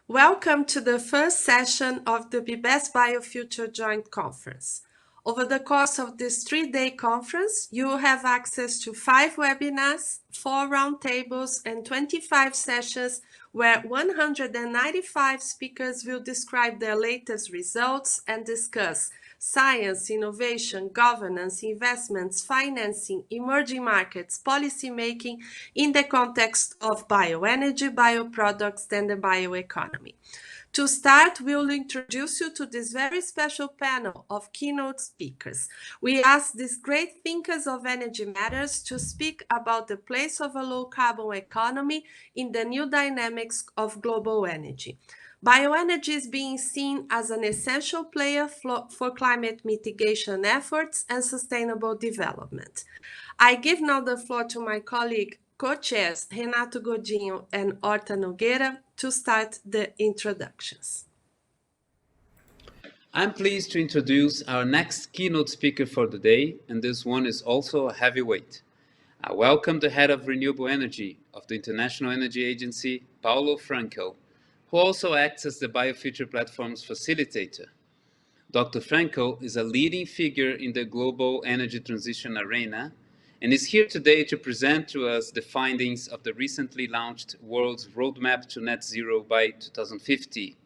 Welcome to the first session of the BBEST-Biofuture Joint Conference. Over the course of this 3-day conference, you will have access to 5 webinars, 4 roundtables, and 25 sessions where 195 speakers will describe their latest results and discuss science, innovation, governance, investments, financing, emerging markets, policy making in the context of bioenergy, bioproducts, and the bioeconomy. To start, we'll introduce you to this very special panel of keynote speakers. We asked these great thinkers of energy matters to speak about the place of a low-carbon economy in the new dynamics of global energy. Bioenergy is being seen as an essential player for climate mitigation efforts and sustainable development. I give now the floor to my colleague, co-chairs Renato Godinho and A.Horta Nogueira to start the introductions. I'm pleased to introduce our next keynote speaker for the day, and this one is also a heavyweight. I welcome the head of Renewable Energy of the International Energy Agency, Paulo Frankl, who also acts as the Biofuture Platform's facilitator. Dr. Frankl is a leading figure in the global energy transition arena and is here today to present to us the findings of the recently launched World's Roadmap to Net Zero by 2050,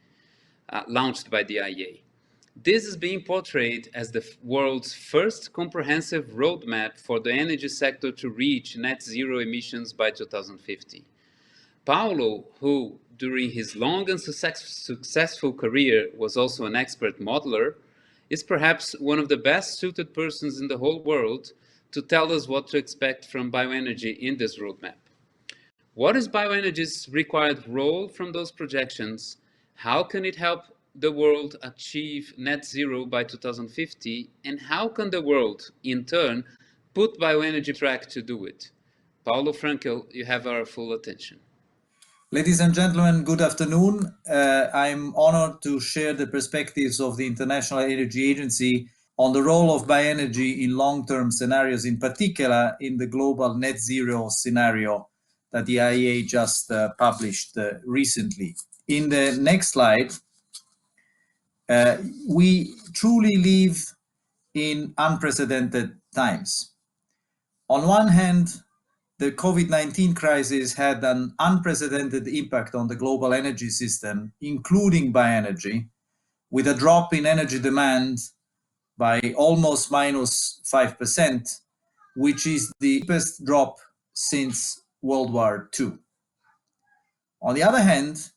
launched by the IEA. This is being portrayed as the world's first comprehensive roadmap for the energy sector to reach net zero emissions by 2050. Paolo, who during his long and successful career was also an expert modeler, is perhaps one of the best suited persons in the whole world to tell us what to expect from bioenergy in this roadmap. What is bioenergy's required role from those projections? How can it help the world achieve net zero by 2050? And how can the world, in turn, put bioenergy on track to do it? Paulo Frankl, you have our full attention. Ladies and gentlemen, good afternoon. I'm honored to share the perspectives of the International Energy Agency on the role of bioenergy in long-term scenarios, in particular in the global net zero scenario that the IEA just published recently. In the next slide, we truly live in unprecedented times. On one hand, the COVID-19 crisis had an unprecedented impact on the global energy system, including bioenergy, with a drop in energy demand by almost minus 5%, which is the deepest drop since World War II. On the other hand,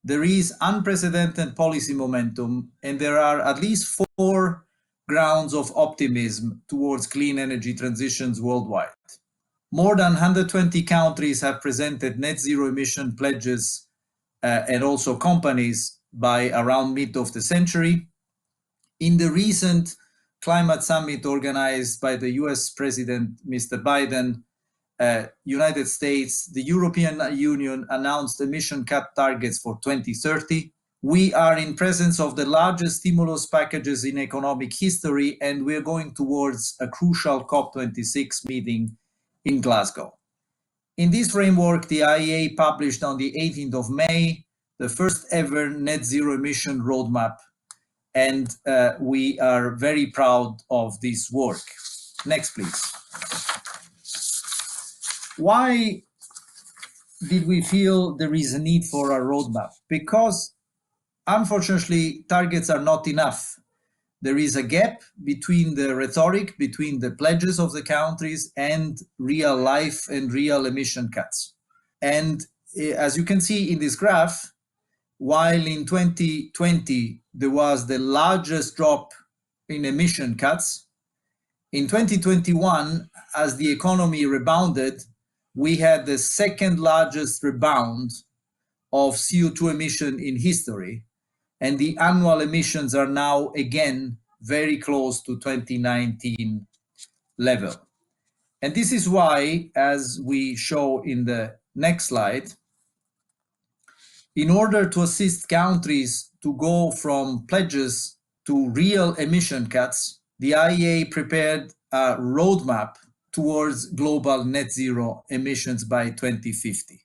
there is unprecedented policy momentum, and there are at least 4 grounds of optimism towards clean energy transitions worldwide. More than 120 countries have presented net zero emission pledges and also companies by around mid of the century. In the recent climate summit organized by the US President, Mr. Biden, United States, the European Union announced emission cut targets for 2030. We are in presence of the largest stimulus packages in economic history, and we're going towards a crucial COP26 meeting in Glasgow. In this framework, the IEA published on the 18th of May the first ever net zero emission roadmap, and we are very proud of this work. Next, please. Why did we feel there is a need for a roadmap? Because unfortunately, targets are not enough. There is a gap between the rhetoric, between the pledges of the countries and real life and real emission cuts. And as you can see in this graph, while in 2020 there was the largest drop in emission cuts, in 2021, as the economy rebounded, we had the second largest rebound of CO2 emission in history. And the annual emissions are now again very close to 2019 level. And this is why, as we show in the next slide, in order to assist countries to go from pledges to real emission cuts, the IEA prepared a roadmap towards global net zero emissions by 2050.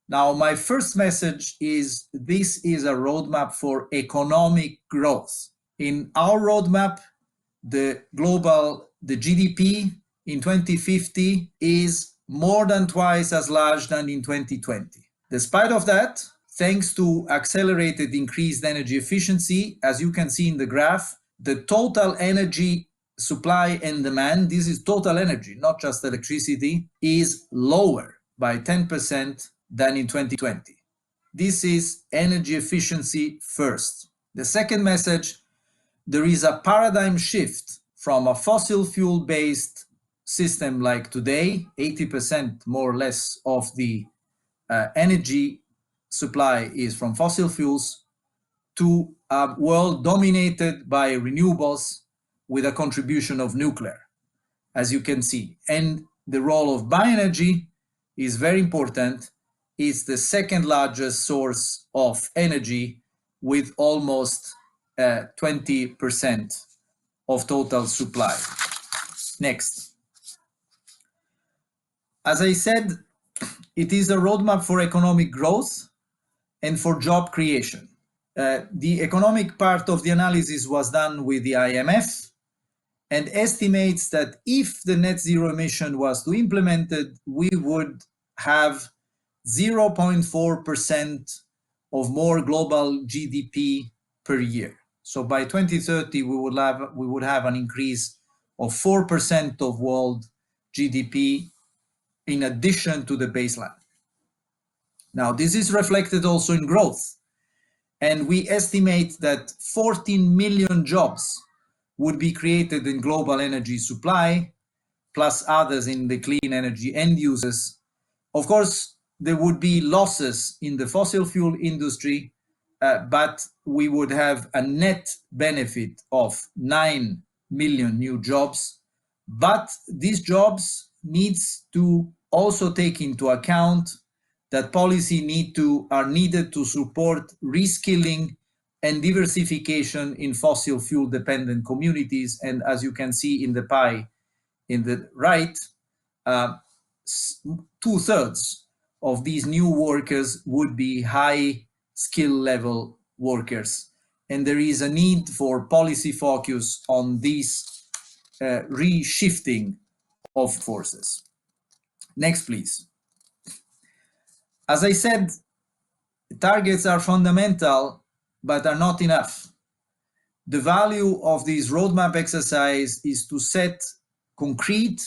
Now, my first message is this is a roadmap for economic growth. In our roadmap, the GDP in 2050 is more than twice as large than in 2020. Despite of that, thanks to accelerated increased energy efficiency, as you can see in the graph, the total energy supply and demand, this is total energy, not just electricity, is lower by 10% than in 2020. This is energy efficiency first. The second message, there is a paradigm shift from a fossil fuel based system like today, 80% more or less of the energy supply is from fossil fuels, to a world dominated by renewables with a contribution of nuclear, as you can see. And the role of bioenergy is very important. It's the second largest source of energy with almost 20% of total supply. Next. As I said, it is a roadmap for economic growth and for job creation. The economic part of the analysis was done with the IMF and estimates that if the net zero emission was to be implemented, we would have 0.4% of more global GDP per year. So by 2030, we would have an increase of 4% of world GDP in addition to the baseline. Now, this is reflected also in growth. And we estimate that 14 million jobs would be created in global energy supply, plus others in the clean energy end users. Of course, there would be losses in the fossil fuel industry, but we would have a net benefit of 9 million new jobs. But these jobs needs to also take into account that policy are needed to support reskilling and diversification in fossil fuel dependent communities. And as you can see in the pie in the right, 2/3 of these new workers would be high skill level workers. And there is a need for policy focus on this reshifting of forces. Next, please. As I said, targets are fundamental, but are not enough. The value of this roadmap exercise is to set concrete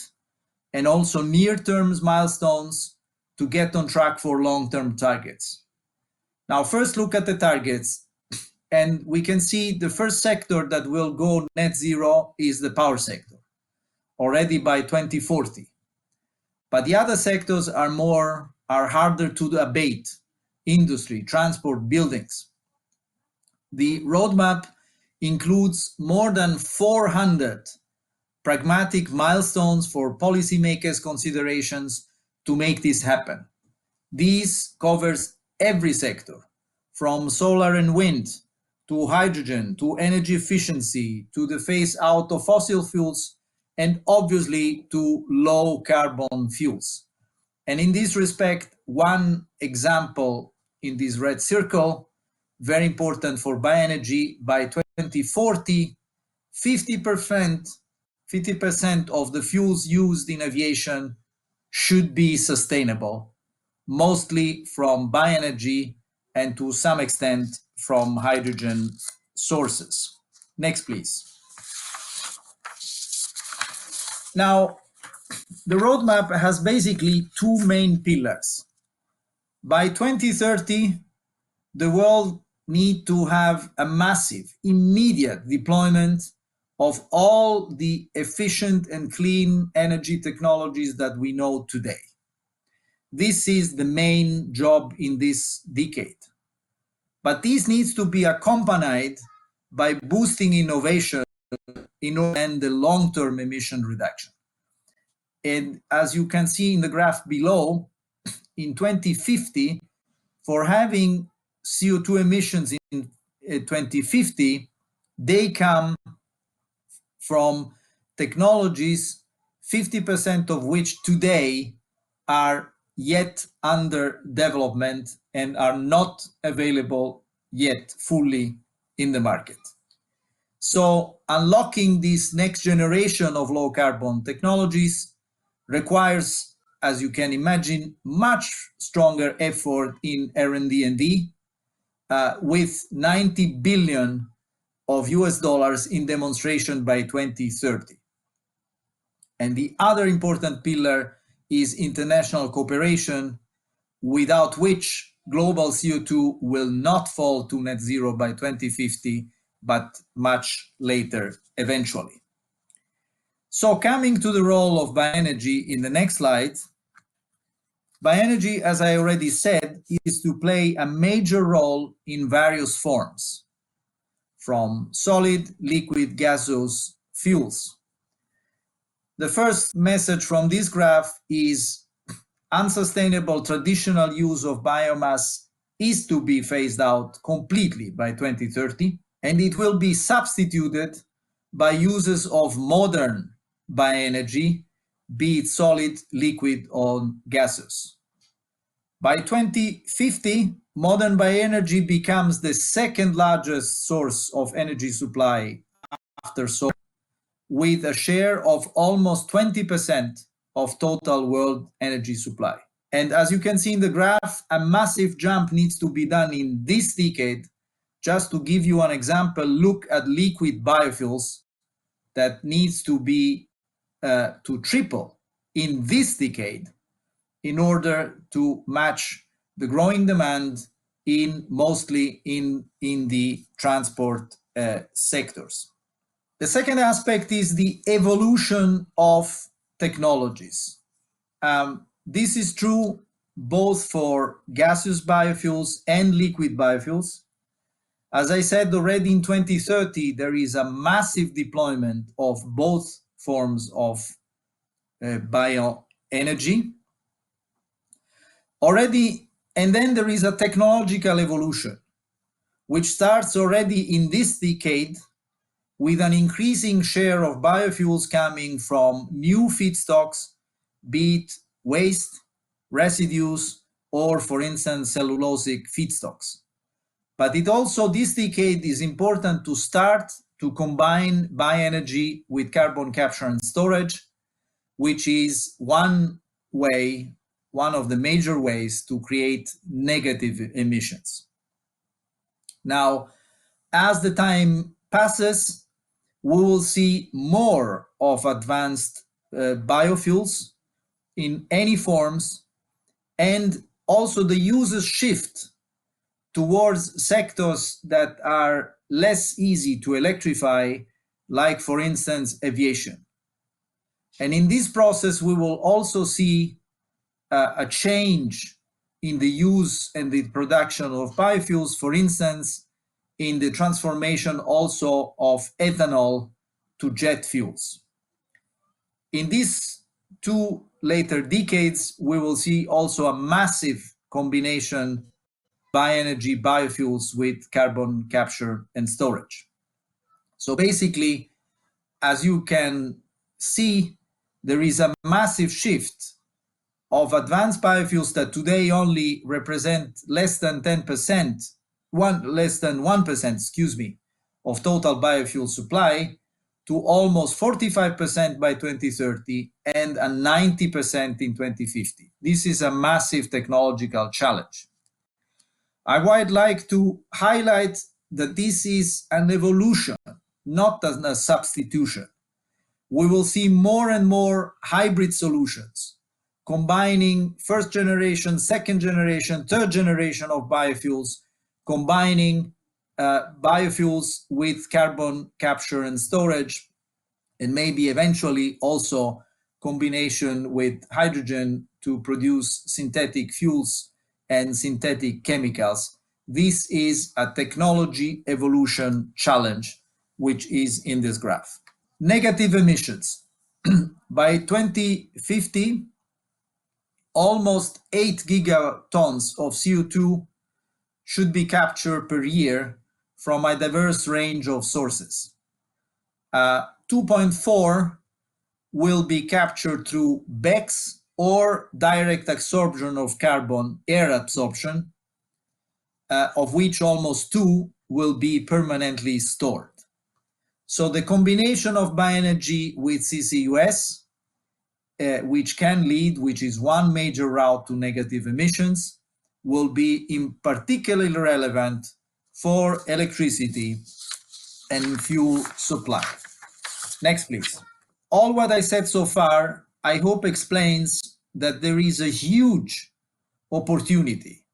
and also near-term milestones to get on track for long-term targets. Now, first look at the targets, and we can see the first sector that will go net zero is the power sector, already by 2040. But the other sectors are harder to abate: industry, transport, buildings. The roadmap includes more than 400 pragmatic milestones for policymakers' considerations to make this happen. This covers every sector, from solar and wind, to hydrogen, to energy efficiency, to the phase out of fossil fuels, and obviously to low carbon fuels. And in this respect, one example in this red circle, very important for bioenergy, by 2040, 50% of the fuels used in aviation should be sustainable, mostly from bioenergy and to some extent from hydrogen sources. Next, please. Now, the roadmap has basically two main pillars. By 2030, the world needs to have a massive, immediate deployment of all the efficient and clean energy technologies that we know today. This is the main job in this decade. But this needs to be accompanied by boosting innovation and the long-term emission reduction. And as you can see in the graph below, in 2050, for having CO2 emissions in 2050, they come from technologies, 50% of which today are yet under development and are not available yet fully in the market. So unlocking this next generation of low carbon technologies requires, as you can imagine, much stronger effort in R&D and D, with 90 billion of US dollars in demonstration by 2030. And the other important pillar is international cooperation, without which global CO2 will not fall to net zero by 2050, but much later eventually. So coming to the role of bioenergy in the next slide, bioenergy, as I already said, is to play a major role in various forms, from solid, liquid, gaseous fuels. The first message from this graph is unsustainable traditional use of biomass is to be phased out completely by 2030, and it will be substituted by uses of modern bioenergy, be it solid, liquid, or gaseous. By 2050, modern bioenergy becomes the second largest source of energy supply after solar, with a share of almost 20% of total world energy supply. And as you can see in the graph, a massive jump needs to be done in this decade. Just to give you an example, look at liquid biofuels that needs to be to triple in this decade in order to match the growing demand mostly in the transport sectors. The second aspect is the evolution of technologies. This is true both for gaseous biofuels and liquid biofuels. As I said already, in 2030, there is a massive deployment of both forms of bioenergy already, and then there is a technological evolution which starts already in this decade, with an increasing share of biofuels coming from new feedstocks, be it waste, residues, or, for instance, cellulosic feedstocks. But it also, this decade, is important to start to combine bioenergy with carbon capture and storage, which is one of the major ways to create negative emissions. Now, as the time passes, we will see more of advanced biofuels in any forms, and also the uses shift towards sectors that are less easy to electrify, like, for instance, aviation. And in this process, we will also see a change in the use and the production of biofuels, for instance, in the transformation also of ethanol to jet fuels. In these two later decades, we will see also a massive combination bioenergy, biofuels with carbon capture and storage. So basically, as you can see, there is a massive shift of advanced biofuels that today only represent less than 10%, less than 1%, of total biofuel supply, to almost 45% by 2030 and a 90% in 2050. This is a massive technological challenge. I would like to highlight that this is an evolution, not a substitution. We will see more and more hybrid solutions, combining first generation, second generation, third generation of biofuels, combining biofuels with carbon capture and storage, and maybe eventually also combination with hydrogen to produce synthetic fuels and synthetic chemicals. This is a technology evolution challenge, which is in this graph. Negative emissions. By 2050, almost 8 gigatons of CO2 should be captured per year from a diverse range of sources. 2.4 will be captured through BECCS or direct absorption of carbon, air absorption, of which almost 2 will be permanently stored. So the combination of bioenergy with CCUS, which is one major route to negative emissions, will be in particularly relevant for electricity and fuel supply. Next, please. All what I said so far, I hope explains that there is a huge opportunity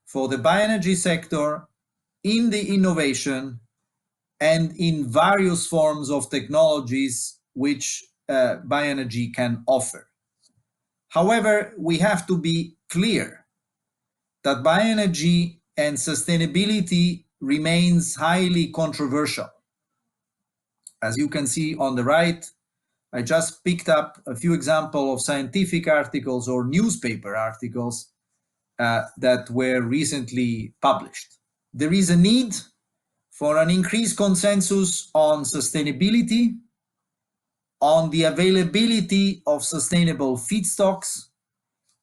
for the bioenergy sector in the innovation and in various forms of technologies which bioenergy can offer. However, we have to be clear that bioenergy and sustainability remains highly controversial. As you can see on the right, I just picked up a few examples of scientific articles or newspaper articles that were recently published. There is a need for an increased consensus on sustainability, on the availability of sustainable feedstocks,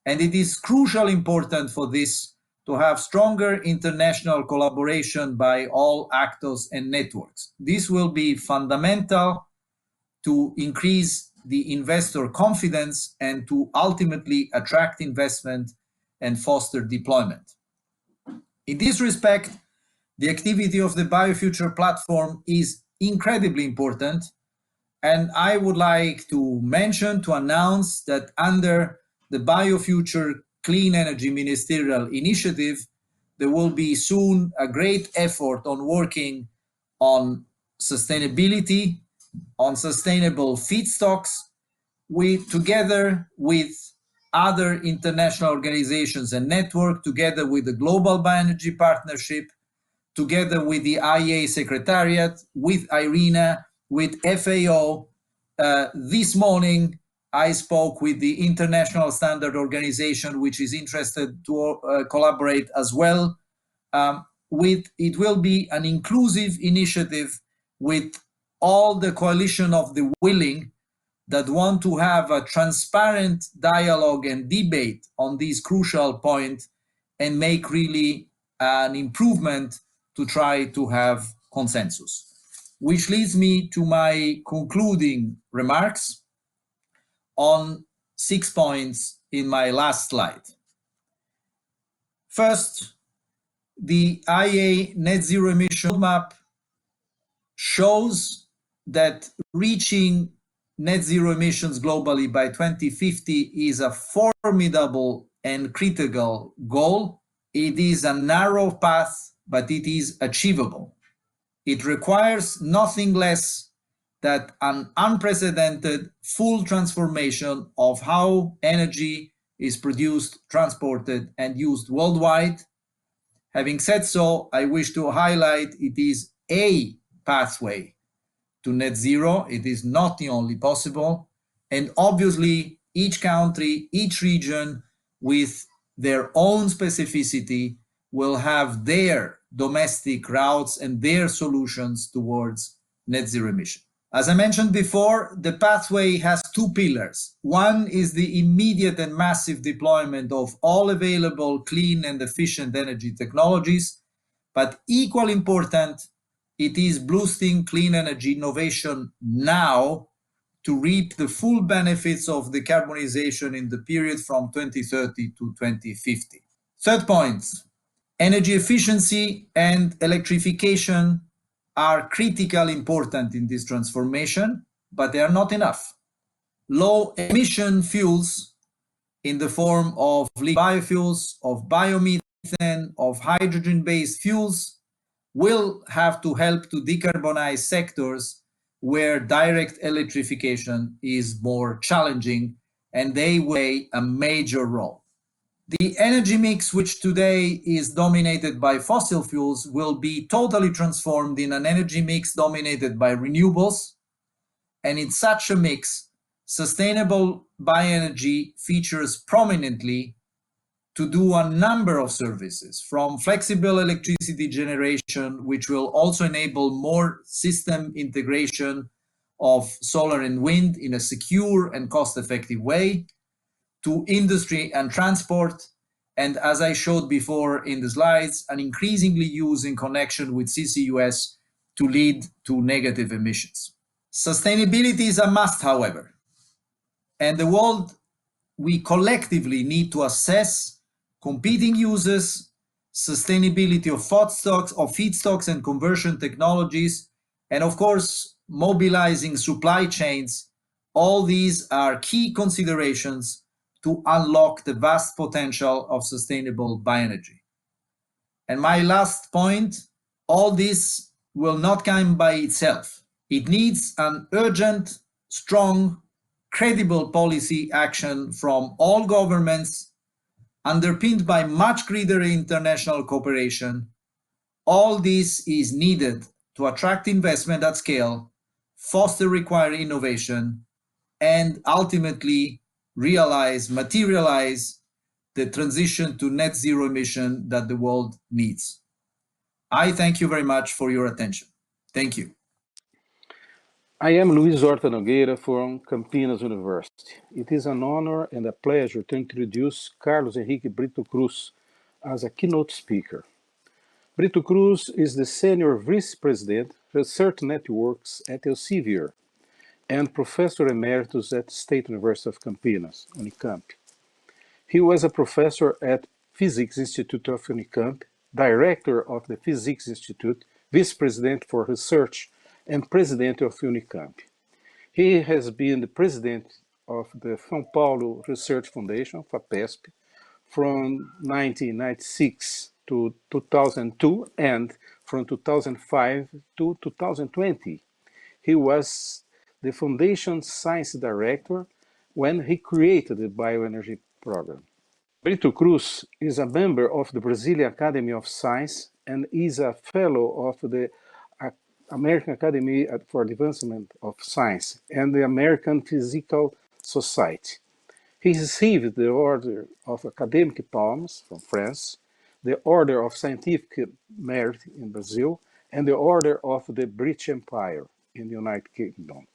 and it is crucially important for this to have stronger international collaboration by all actors and networks. This will be fundamental to increase the investor confidence and to ultimately attract investment and foster deployment. In this respect, the activity of the Biofuture platform is incredibly important, and I would like to announce that under the Biofuture Clean Energy Ministerial Initiative, there will be soon a great effort on working on sustainability, on sustainable feedstocks, together with other international organizations and networks, together with the Global Bioenergy Partnership, together with the IEA Secretariat, with IRENA, with FAO. This morning, I spoke with the International Standard Organization, which is interested to collaborate as well. It will be an inclusive initiative with all the coalition of the willing that want to have a transparent dialogue and debate on these crucial points and make really an improvement to try to have consensus. Which leads me to my concluding remarks on 6 points in my last slide. First, the IEA net zero emission roadmap shows that reaching net zero emissions globally by 2050 is a formidable and critical goal. It is a narrow path, but it is achievable. It requires nothing less than an unprecedented full transformation of how energy is produced, transported, and used worldwide. Having said so, I wish to highlight it is a pathway to net zero. It is not the only possible. And obviously, each country, each region with their own specificity will have their domestic routes and their solutions towards net zero emission. As I mentioned before, the pathway has two pillars. One is the immediate and massive deployment of all available clean and efficient energy technologies, but equally important, it is boosting clean energy innovation now to reap the full benefits of decarbonization in the period from 2030 to 2050. Third point, energy efficiency and electrification are critically important in this transformation, but they are not enough. Low emission fuels in the form of biofuels, of biomethane, of hydrogen-based fuels will have to help to decarbonize sectors where direct electrification is more challenging, and they play a major role. The energy mix, which today is dominated by fossil fuels, will be totally transformed in an energy mix dominated by renewables. And in such a mix, sustainable bioenergy features prominently to do a number of services, from flexible electricity generation, which will also enable more system integration of solar and wind in a secure and cost-effective way, to industry and transport, and as I showed before in the slides, an increasingly use in connection with CCUS to lead to negative emissions. Sustainability is a must, however, and the world we collectively need to assess competing uses, sustainability of feedstocks and conversion technologies, and of course, mobilizing supply chains. All these are key considerations to unlock the vast potential of sustainable bioenergy. And my last point, all this will not come by itself. It needs an urgent, strong, credible policy action from all governments, underpinned by much greater international cooperation. All this is needed to attract investment at scale, foster required innovation, and ultimately materialize the transition to net zero emission that the world needs. I thank you very much for your attention. Thank you. I am Luiz Nogueira from Campinas University. It is an honor and a pleasure to introduce Carlos Henrique Brito Cruz as a keynote speaker. Brito Cruz is the Senior Vice President, Research Networks at Elsevier and Professor Emeritus at State University of Campinas, Unicamp. He was a professor at Physics Institute of Unicamp, Director of the Physics Institute, Vice President for Research, and President of Unicamp. He has been the President of the Paulo Research Foundation, FAPESP, from 1996 to 2002 and from 2005 to 2020. He was the Foundation's Science Director when he created the Bioenergy program. Brito Cruz is a member of the Brazilian Academy of Science and is a fellow of the American Academy for Advancement of Science and the American Physical Society. He received the Order of Academic Palms from France, the Order of Scientific Merit in Brazil, and the Order of the British Empire in the United Kingdom.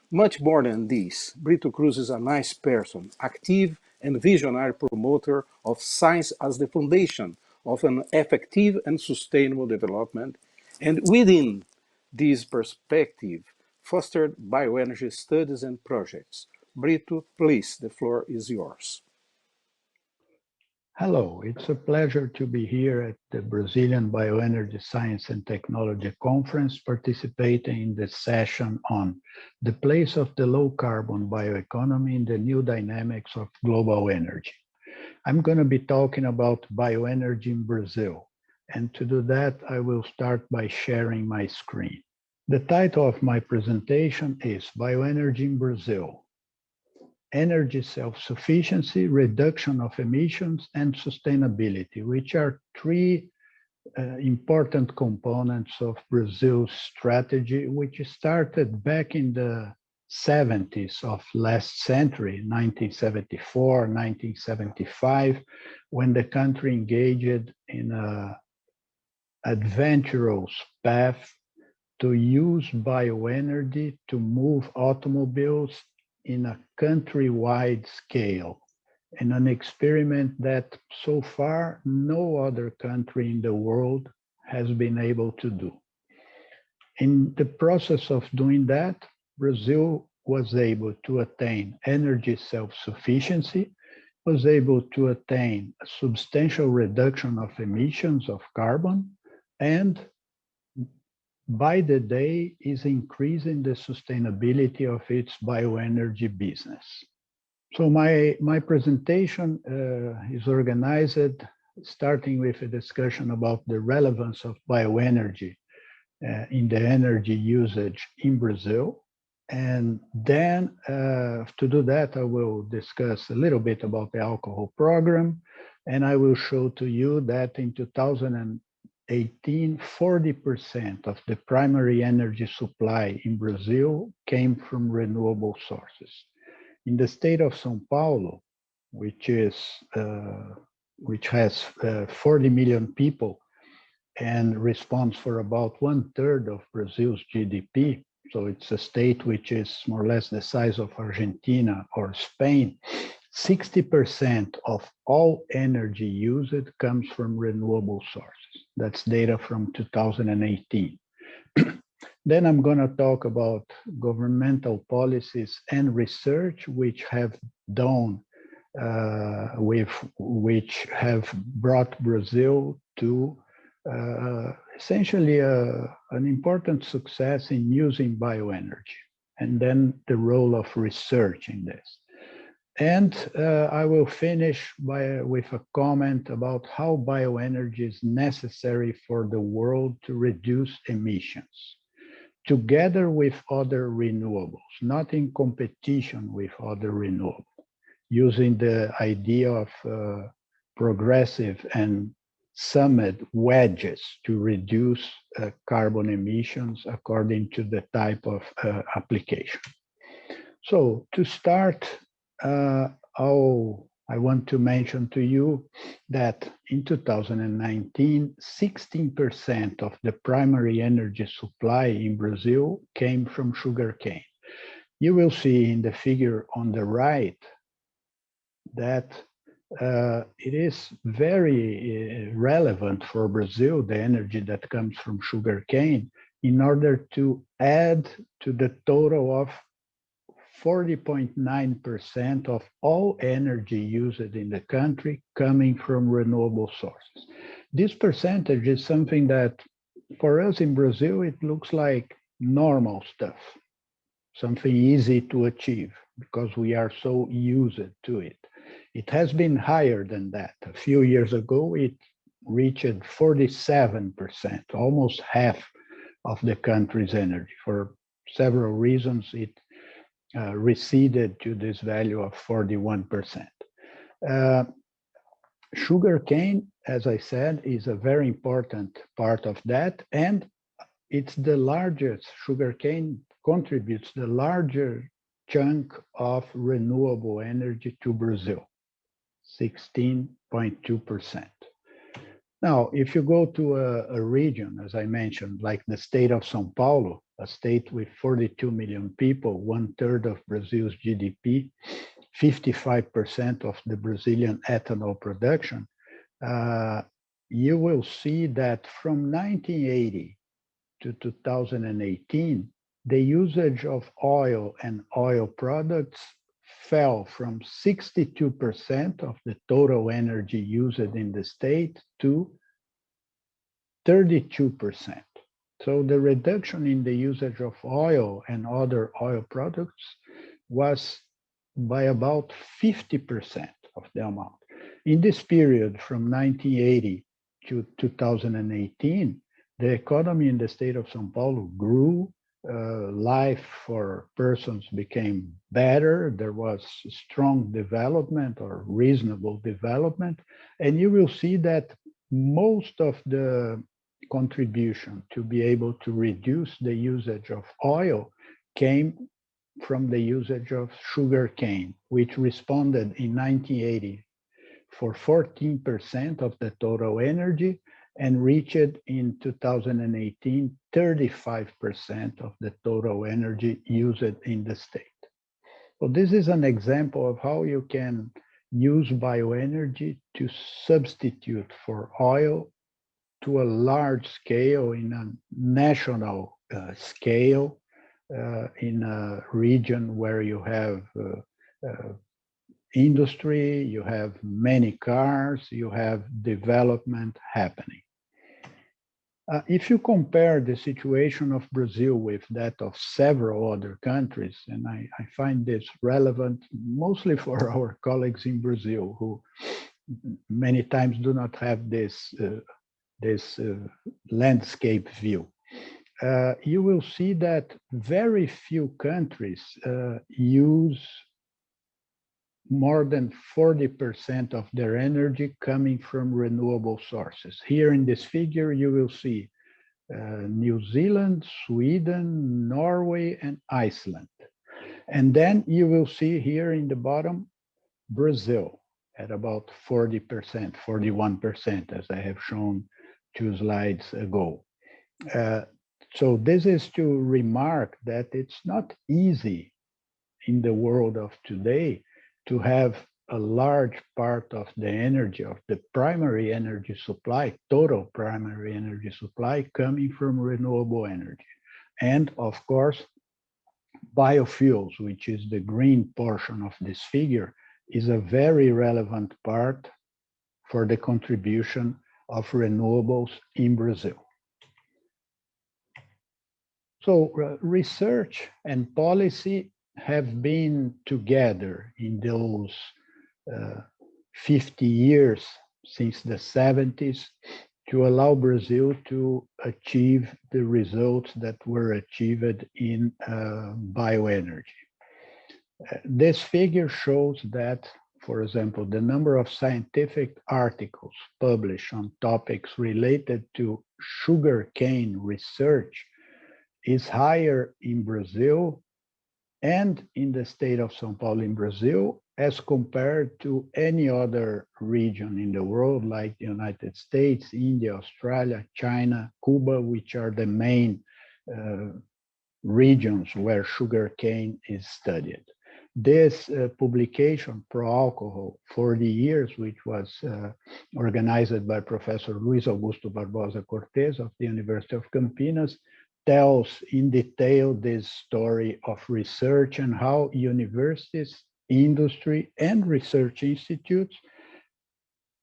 Much more than this, Brito Cruz is a nice person, active and visionary promoter of science as the foundation of an effective and sustainable development, and within this perspective, fostered bioenergy studies and projects. Brito, please, the floor is yours. Hello, it's a pleasure to be here at the Brazilian Bioenergy Science and Technology Conference, participating in the session on the place of the low-carbon bioeconomy in the new dynamics of global energy. I'm going to be talking about bioenergy in Brazil, and to do that, I will start by sharing my screen. The title of my presentation is Bioenergy in Brazil: Energy self-sufficiency, reduction of emissions, and sustainability, which are three important components of Brazil's strategy, which started back in the 70s of last century, 1974, 1975, when the country engaged in an adventurous path to use bioenergy to move automobiles in a countrywide scale, in an experiment that so far no other country in the world has been able to do. In the process of doing that, Brazil was able to attain energy self-sufficiency, was able to attain a substantial reduction of emissions of carbon, and by the day is increasing the sustainability of its bioenergy business. So my presentation is organized starting with a discussion about the relevance of bioenergy in the energy usage in Brazil. And then to do that, I will discuss a little bit about the alcohol program, and I will show to you that in 2018, 40% of the primary energy supply in Brazil came from renewable sources. In the state of São Paulo, which has 40 million people and responds for about 1/3 of Brazil's GDP, so it's a state which is more or less the size of Argentina or Spain, 60% of all energy used comes from renewable sources. That's data from 2018. Then I'm going to talk about governmental policies and research which have done which have brought Brazil to essentially an important success in using bioenergy, and then the role of research in this. And I will finish with a comment about how bioenergy is necessary for the world to reduce emissions, together with other renewables, not in competition with other renewables, using the idea of progressive and summit wedges to reduce carbon emissions according to the type of application. So to start, I want to mention to you that in 2019, 16% of the primary energy supply in Brazil came from sugarcane. You will see in the figure on the right that it is very relevant for Brazil, the energy that comes from sugarcane, in order to add to the total of 40.9% of all energy used in the country coming from renewable sources. This percentage is something that, for us in Brazil, it looks like normal stuff, something easy to achieve because we are so used to it. It has been higher than that. A few years ago, it reached 47%, almost half of the country's energy. For several reasons, it receded to this value of 41%. Sugarcane, as I said, is a very important part of that, and it's the largest, sugarcane contributes the larger chunk of renewable energy to Brazil, 16.2%. Now, if you go to a region, as I mentioned, like the state of São Paulo, a state with 42 million people, 1/3 of Brazil's GDP, 55% of the Brazilian ethanol production, you will see that from 1980 to 2018, the usage of oil and oil products fell from 62% of the total energy used in the state to 32%. So the reduction in the usage of oil and other oil products was by about 50% of the amount. In this period from 1980 to 2018, the economy in the state of São Paulo grew, life for persons became better, there was strong development or reasonable development, and you will see that most of the contribution to be able to reduce the usage of oil came from the usage of sugarcane, which responded in 1980 for 14% of the total energy and reached in 2018 35% of the total energy used in the state. So this is an example of how you can use bioenergy to substitute for oil to a large scale, in a national scale, in a region where you have industry, you have many cars, you have development happening. If you compare the situation of Brazil with that of several other countries, and I find this relevant mostly for our colleagues in Brazil, who many times do not have this landscape view. You will see that very few countries use more than 40% of their energy coming from renewable sources. Here in this figure, you will see New Zealand, Sweden, Norway, and Iceland. And then you will see here in the bottom, Brazil at about 40%, 41%, as I have shown 2 slides ago. So this is to remark that it's not easy in the world of today to have a large part of the energy, of the primary energy supply, total primary energy supply, coming from renewable energy. And of course, biofuels, which is the green portion of this figure, is a very relevant part for the contribution of renewables in Brazil. So research and policy have been together in those 50 years since the 70s to allow Brazil to achieve the results that were achieved in bioenergy. This figure shows that, for example, the number of scientific articles published on topics related to sugarcane research is higher in Brazil and in the state of São Paulo in Brazil as compared to any other region in the world, like the United States, India, Australia, China, Cuba, which are the main regions where sugarcane is studied. This publication, Pro Alcohol 40 Years, which was organized by Professor Luiz Augusto Barbosa Cortes of the University of Campinas, tells in detail this story of research and how universities, industry, and research institutes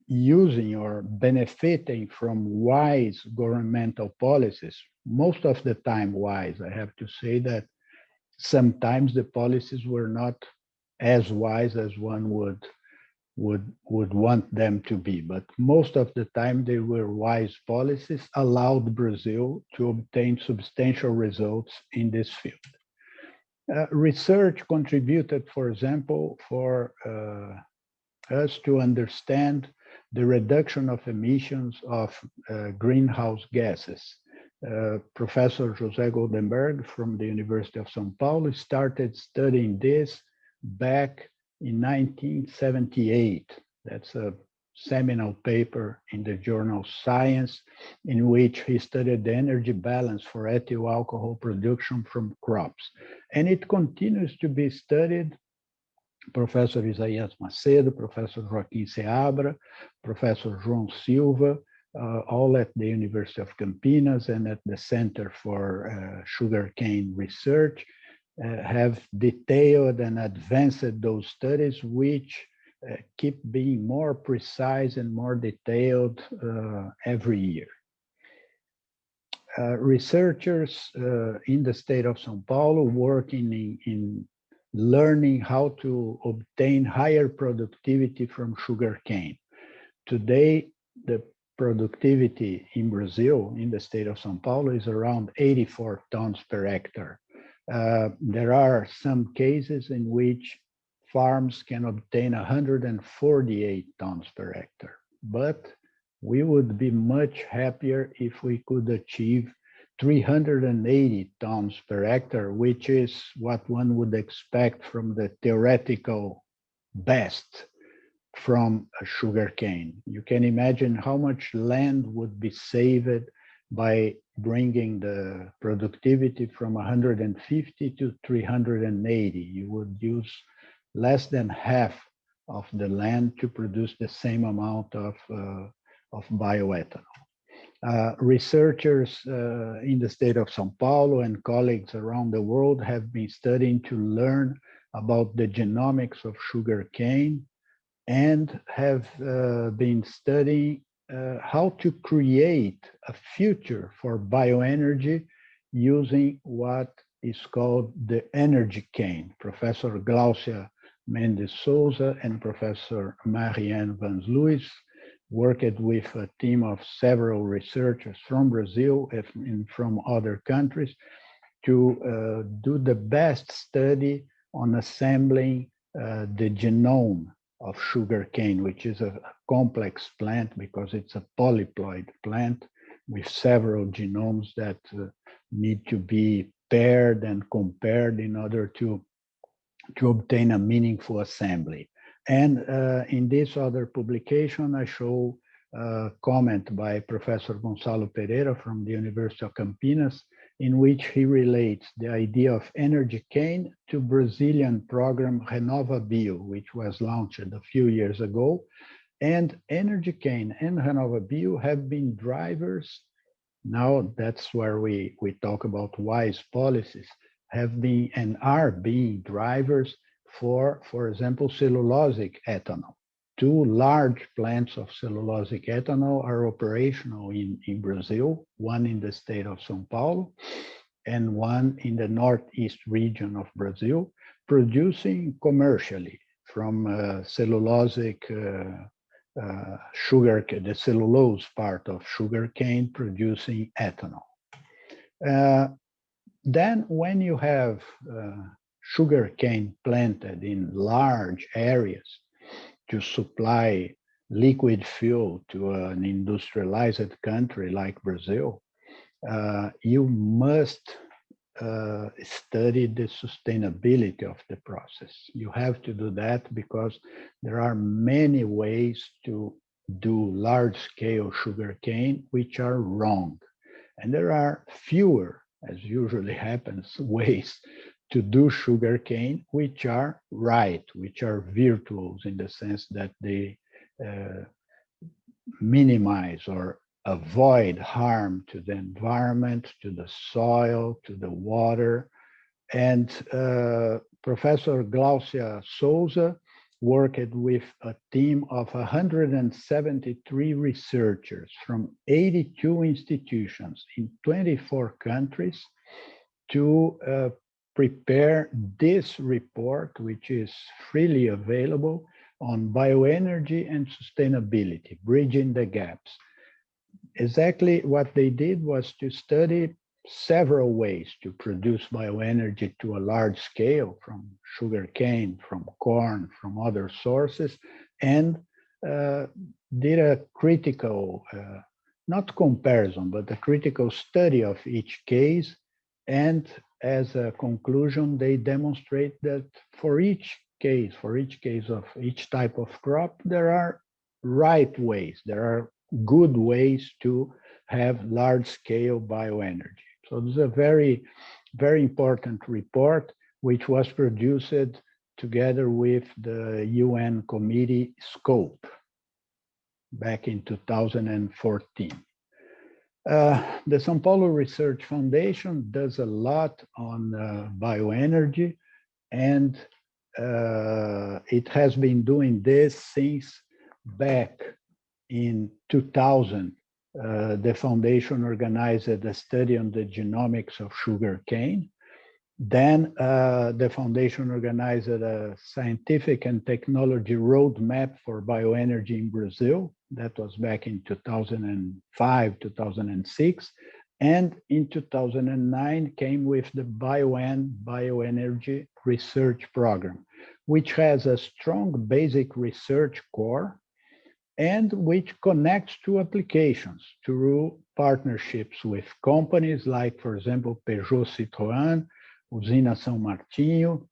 using or benefiting from wise governmental policies, most of the time wise. I have to say that sometimes the policies were not as wise as one would want them to be, but most of the time they were wise policies, allowed Brazil to obtain substantial results in this field. Research contributed, for example, for us to understand the reduction of emissions of greenhouse gases. Professor José Goldenberg from the University of São Paulo started studying this back in 1978. That's a seminal paper in the journal Science, in which he studied the energy balance for ethyl alcohol production from crops. And it continues to be studied. Professor Isaías Macedo, Professor Joaquim Seabra, Professor João Silva, all at the University of Campinas and at the Center for Sugarcane Research, have detailed and advanced those studies, which keep being more precise and more detailed every year. Researchers in the state of São Paulo working in learning how to obtain higher productivity from sugarcane. Today, the productivity in Brazil, in the state of São Paulo, is around 84 tons per hectare. There are some cases in which farms can obtain 148 tons per hectare, but we would be much happier if we could achieve 380 tons per hectare, which is what one would expect from the theoretical best from sugarcane. You can imagine how much land would be saved by bringing the productivity from 150 to 380. You would use less than half of the land to produce the same amount of bioethanol. Researchers in the state of São Paulo and colleagues around the world have been studying to learn about the genomics of sugarcane and have been studying how to create a future for bioenergy using what is called the energy cane. Professor Glaucia Mendes Souza and Professor Marianne Van Luiz worked with a team of several researchers from Brazil and from other countries to do the best study on assembling the genome of sugarcane, which is a complex plant because it's a polyploid plant with several genomes that need to be paired and compared in order to obtain a meaningful assembly. And in this other publication, I show a comment by Professor Gonçalo Pereira from the University of Campinas in which he relates the idea of energy cane to Brazilian program Renewable, which was launched a few years ago. And energy cane and Renewable have been drivers. Now that's where we talk about wise policies, have been and are being drivers for example, cellulosic ethanol. 2 large plants of cellulosic ethanol are operational in Brazil, one in the state of São Paulo and one in the northeast region of Brazil, producing commercially from cellulosic sugar, the cellulose part of sugarcane producing ethanol. Then when you have sugarcane planted in large areas to supply liquid fuel to an industrialized country like Brazil, you must study the sustainability of the process. You have to do that because there are many ways to do large-scale sugarcane which are wrong. And there are fewer, as usually happens, ways to do sugarcane which are right, which are virtuous in the sense that they minimize or avoid harm to the environment, to the soil, to the water. And Professor Glaucia Souza worked with a team of 173 researchers from 82 institutions in 24 countries to prepare this report, which is freely available, on bioenergy and sustainability, bridging the gaps. Exactly what they did was to study several ways to produce bioenergy to a large scale from sugarcane, from corn, from other sources, and did a critical, not comparison, but a critical study of each case. And as a conclusion, they demonstrate that for each case of each type of crop, there are right ways, there are good ways to have large-scale bioenergy. So this is a very, very important report, which was produced together with the UN committee SCOPE back in 2014. The São Paulo Research Foundation does a lot on bioenergy, and it has been doing this since back in 2000. The foundation organized a study on the genomics of sugarcane. Then the foundation organized a scientific and technology roadmap for bioenergy in Brazil. That was back in 2005, 2006. And in 2009 came with the bioenergy research program, which has a strong basic research core and which connects to applications through partnerships with companies like, for example, Peugeot Citroën, Usina São Martinho,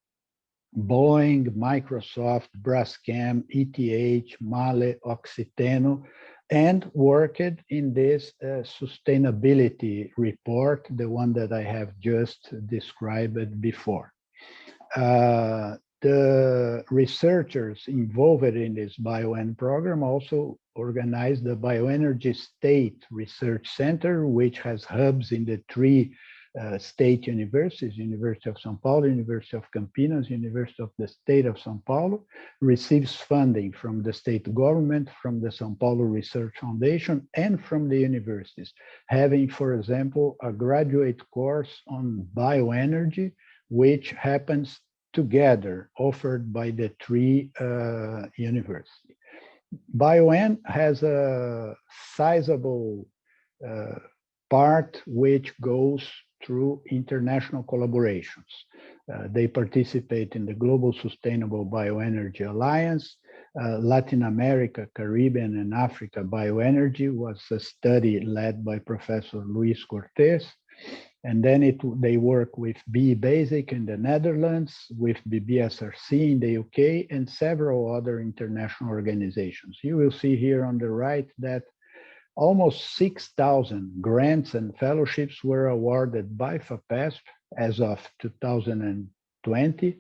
Boeing, Microsoft, Braskem, ETH, Mahle, Oxiteno, and worked in this sustainability report, the one that I have just described before. The researchers involved in this BioN program also organized the Bioenergy State Research Center, which has hubs in the 3 state universities, University of São Paulo, University of Campinas, University of the State of São Paulo, receives funding from the state government, from the São Paulo Research Foundation, and from the universities, having, for example, a graduate course on bioenergy, which happens together, offered by the 3 universities. BioN has a sizable part which goes through international collaborations. They participate in the Global Sustainable Bioenergy Alliance. Latin America, Caribbean, and Africa Bioenergy was a study led by Professor Luiz Cortes. And then they work with BEST in the Netherlands, with BBSRC in the UK, and several other international organizations. You will see here on the right that almost 6,000 grants and fellowships were awarded by FAPESP as of 2020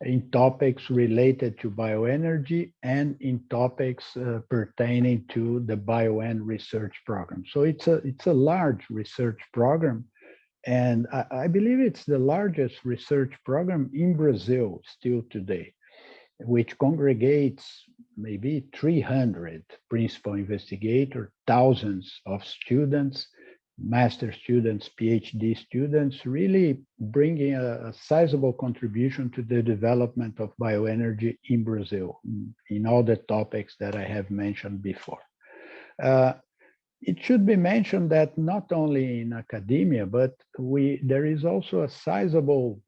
in topics related to bioenergy and in topics pertaining to the BioEn research program. So it's a large research program, and I believe it's the largest research program in Brazil still today, which congregates maybe 300 principal investigators, thousands of students, master students, PhD students, really bringing a sizable contribution to the development of bioenergy in Brazil, in all the topics that I have mentioned before. It should be mentioned that not only in academia, but there is also a sizable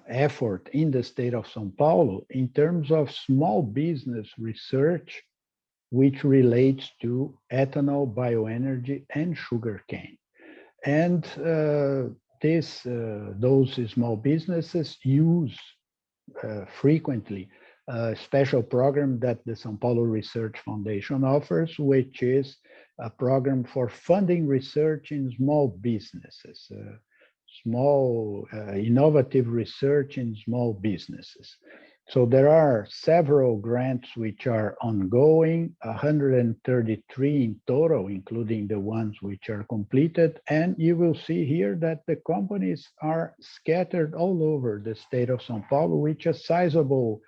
effort in the state of São Paulo in terms of small business research, which relates to ethanol, bioenergy, and sugarcane. And those small businesses use frequently a special program that the São Paulo Research Foundation offers, which is a program for funding research in small businesses, small innovative research in small businesses. So there are several grants which are ongoing, 133 in total, including the ones which are completed. And you will see here that the companies are scattered all over the state of São Paulo, which is a sizable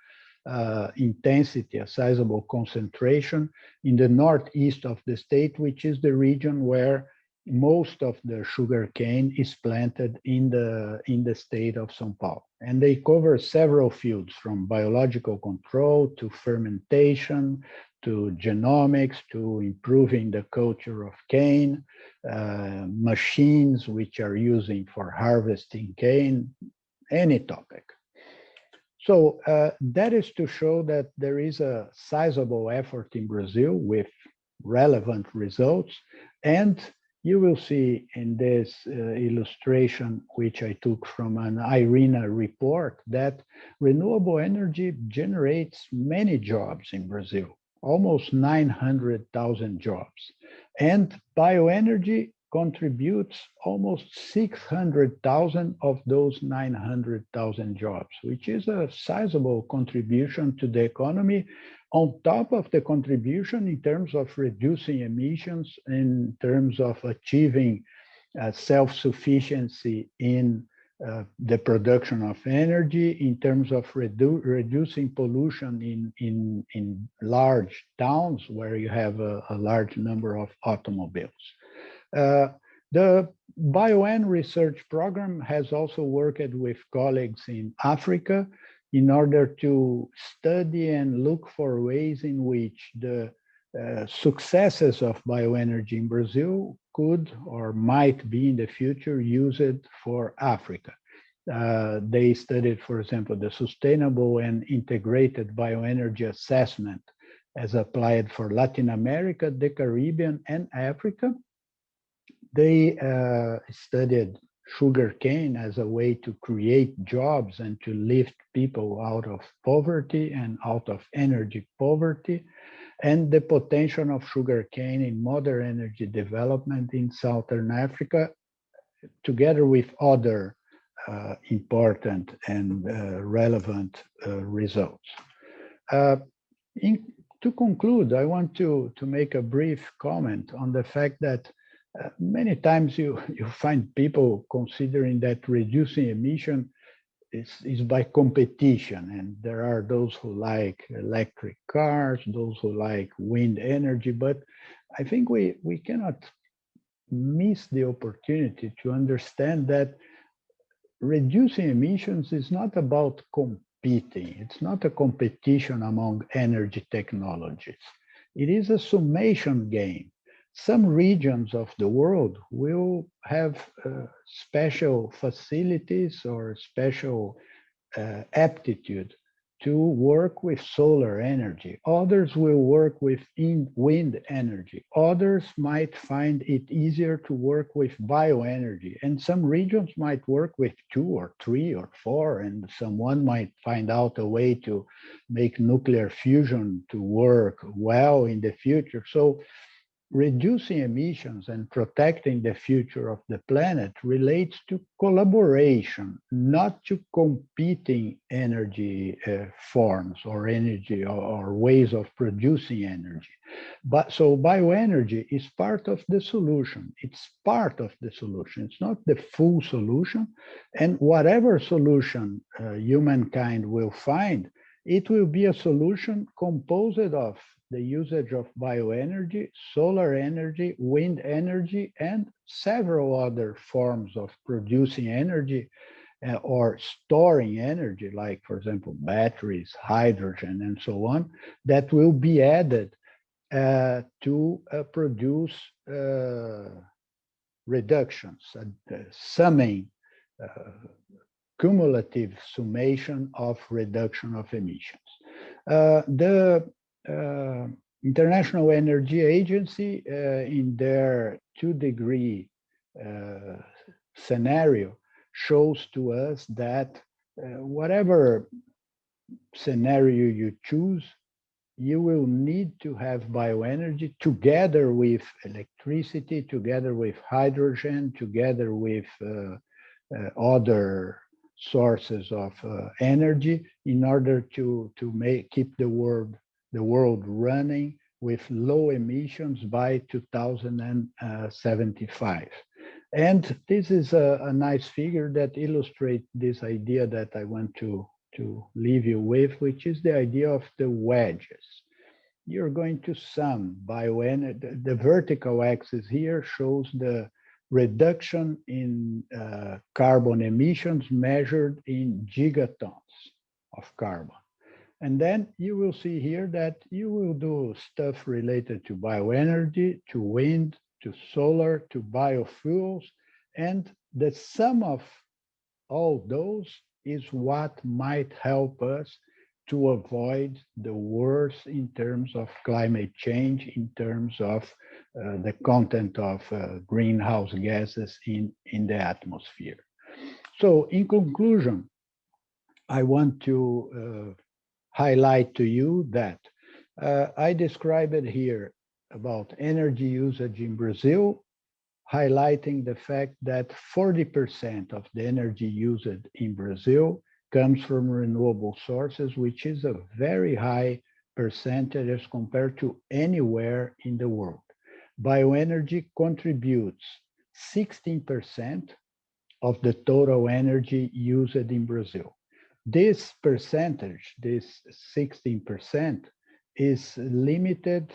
intensity, a sizable concentration in the northeast of the state, which is the region where most of the sugarcane is planted in the state of São Paulo. And they cover several fields, from biological control to fermentation, to genomics, to improving the culture of cane, machines which are using for harvesting cane, any topic. So that is to show that there is a sizable effort in Brazil with relevant results. And you will see in this illustration, which I took from an IRENA report, that renewable energy generates many jobs in Brazil, almost 900,000 jobs. And bioenergy contributes almost 600,000 of those 900,000 jobs, which is a sizable contribution to the economy, on top of the contribution in terms of reducing emissions, in terms of achieving self-sufficiency in the production of energy, in terms of reducing pollution in large towns where you have a large number of automobiles. The BioEn research program has also worked with colleagues in Africa in order to study and look for ways in which the successes of bioenergy in Brazil could or might be in the future used for Africa. They studied, for example, the sustainable and integrated bioenergy assessment as applied for Latin America, the Caribbean, and Africa. They studied sugarcane as a way to create jobs and to lift people out of poverty and out of energy poverty, and the potential of sugarcane in modern energy development in Southern Africa, together with other important and relevant results. To conclude, I want to make a brief comment on the fact that many times you find people considering that reducing emission is by competition, and there are those who like electric cars, those who like wind energy, but I think we cannot miss the opportunity to understand that reducing emissions is not about competing. It's not a competition among energy technologies. It is a summation game. Some regions of the world will have special facilities or special aptitude to work with solar energy. Others will work with wind energy. Others might find it easier to work with bioenergy. And some regions might work with 2 or 3 or 4, and someone might find out a way to make nuclear fusion to work well in the future. So reducing emissions and protecting the future of the planet relates to collaboration, not to competing energy forms or energy or ways of producing energy. But so bioenergy is part of the solution. It's part of the solution. It's not the full solution. And whatever solution humankind will find, it will be a solution composed of the usage of bioenergy, solar energy, wind energy, and several other forms of producing energy or storing energy, like, for example, batteries, hydrogen, and so on, that will be added to produce reductions, summing, cumulative summation of reduction of emissions. The International Energy Agency, in their 2-degree scenario, shows to us that whatever scenario you choose, you will need to have bioenergy together with electricity, together with hydrogen, together with other sources of energy in order to keep the world running with low emissions by 2075. And this is a nice figure that illustrates this idea that I want to leave you with, which is the idea of the wedges. You're going to sum bioenergy. The vertical axis here shows the reduction in carbon emissions measured in gigatons of carbon. And then you will see here that you will do stuff related to bioenergy, to wind, to solar, to biofuels, and the sum of all those is what might help us to avoid the worst in terms of climate change, in terms of the content of greenhouse gases in the atmosphere. So in conclusion, I want to highlight to you that I describe it here about energy usage in Brazil, highlighting the fact that 40% of the energy used in Brazil comes from renewable sources, which is a very high percentage as compared to anywhere in the world. Bioenergy contributes 16% of the total energy used in Brazil. This percentage, this 16%, is limited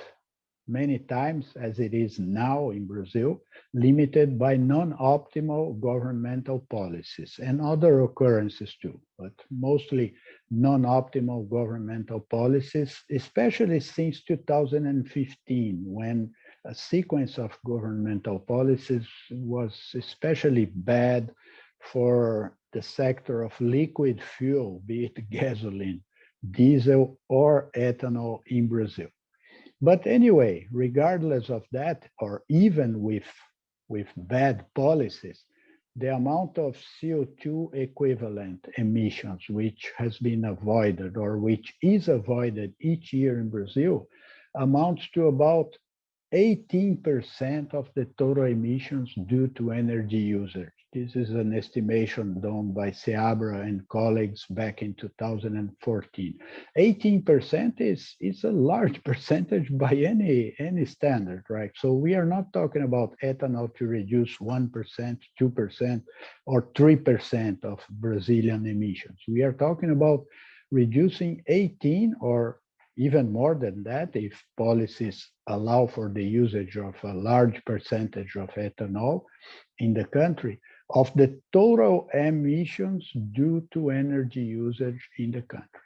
many times, as it is now in Brazil, limited by non-optimal governmental policies and other occurrences too, but mostly non-optimal governmental policies, especially since 2015, when a sequence of governmental policies was especially bad for the sector of liquid fuel, be it gasoline, diesel, or ethanol in Brazil. But anyway, regardless of that, or even with bad policies, the amount of CO2 equivalent emissions which has been avoided or which is avoided each year in Brazil amounts to about 18% of the total emissions due to energy usage. This is an estimation done by Seabra and colleagues back in 2014. 18% is a large percentage by any standard, right? So we are not talking about ethanol to reduce 1%, 2%, or 3% of Brazilian emissions. We are talking about reducing 18 or even more than that, if policies allow for the usage of a large percentage of ethanol in the country, of the total emissions due to energy usage in the country.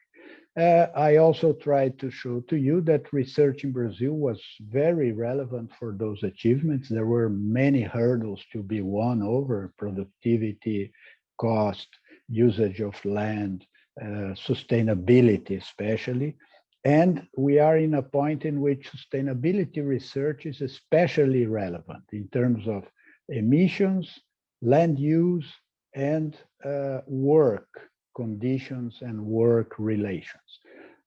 I also tried to show to you that research in Brazil was very relevant for those achievements. There were many hurdles to be won over: productivity, cost, usage of land, sustainability especially. And we are in a point in which sustainability research is especially relevant in terms of emissions, land use, and work conditions and work relations.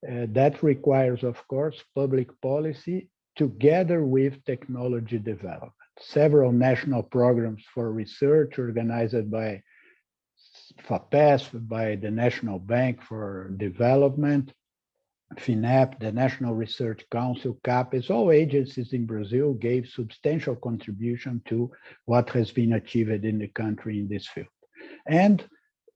That requires, of course, public policy together with technology development. Several national programs for research organized by FAPESP, by the National Bank for Development, FINEP, the National Research Council, CAPES, all agencies in Brazil gave substantial contribution to what has been achieved in the country in this field. And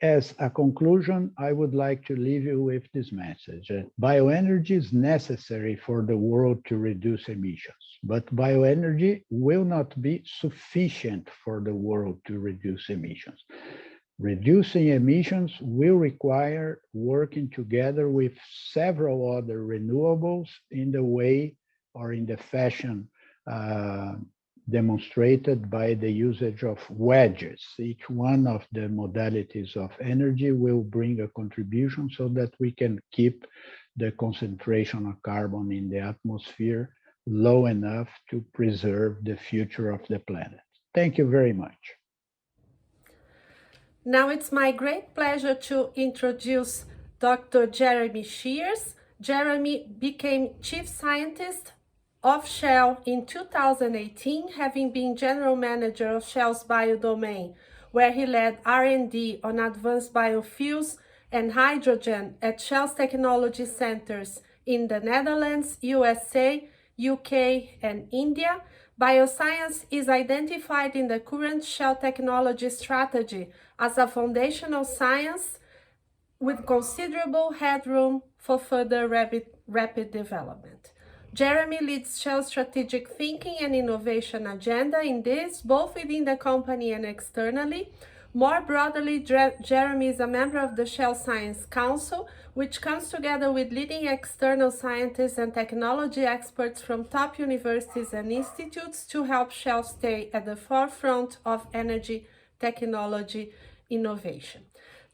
as a conclusion, I would like to leave you with this message. Bioenergy is necessary for the world to reduce emissions, but bioenergy will not be sufficient for the world to reduce emissions. Reducing emissions will require working together with several other renewables in the way or in the fashion demonstrated by the usage of wedges. Each one of the modalities of energy will bring a contribution so that we can keep the concentration of carbon in the atmosphere low enough to preserve the future of the planet. Thank you very much. Now it's my great pleasure to introduce Dr. Jeremy Shears. Jeremy became Chief Scientist of Shell in 2018, having been General Manager of Shell's Bio domain, where he led R&D on advanced biofuels and hydrogen at Shell's technology centers in the Netherlands, USA, UK, and India. Bioscience is identified in the current Shell technology strategy as a foundational science with considerable headroom for further rapid development. Jeremy leads Shell's strategic thinking and innovation agenda in this, both within the company and externally. More broadly, Jeremy is a member of the Shell Science Council, which comes together with leading external scientists and technology experts from top universities and institutes to help Shell stay at the forefront of energy technology innovation.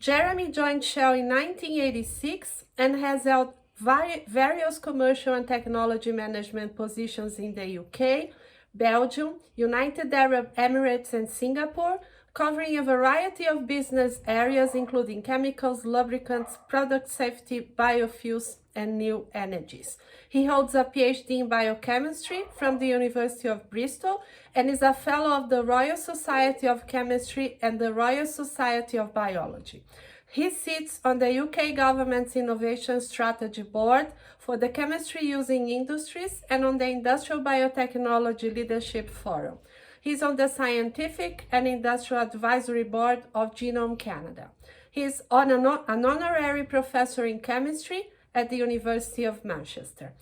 Jeremy joined Shell in 1986 and has held various commercial and technology management positions in the UK, Belgium, United Arab Emirates, and Singapore, covering a variety of business areas including chemicals, lubricants, product safety, biofuels, and new energies. He holds a PhD in biochemistry from the University of Bristol and is a fellow of the Royal Society of Chemistry and the Royal Society of Biology. He sits on the UK government's Innovation Strategy Board for the chemistry using industries and on the Industrial Biotechnology Leadership Forum. He's on the Scientific and Industrial Advisory Board of Genome Canada. He's an honorary professor in chemistry at the University of Manchester.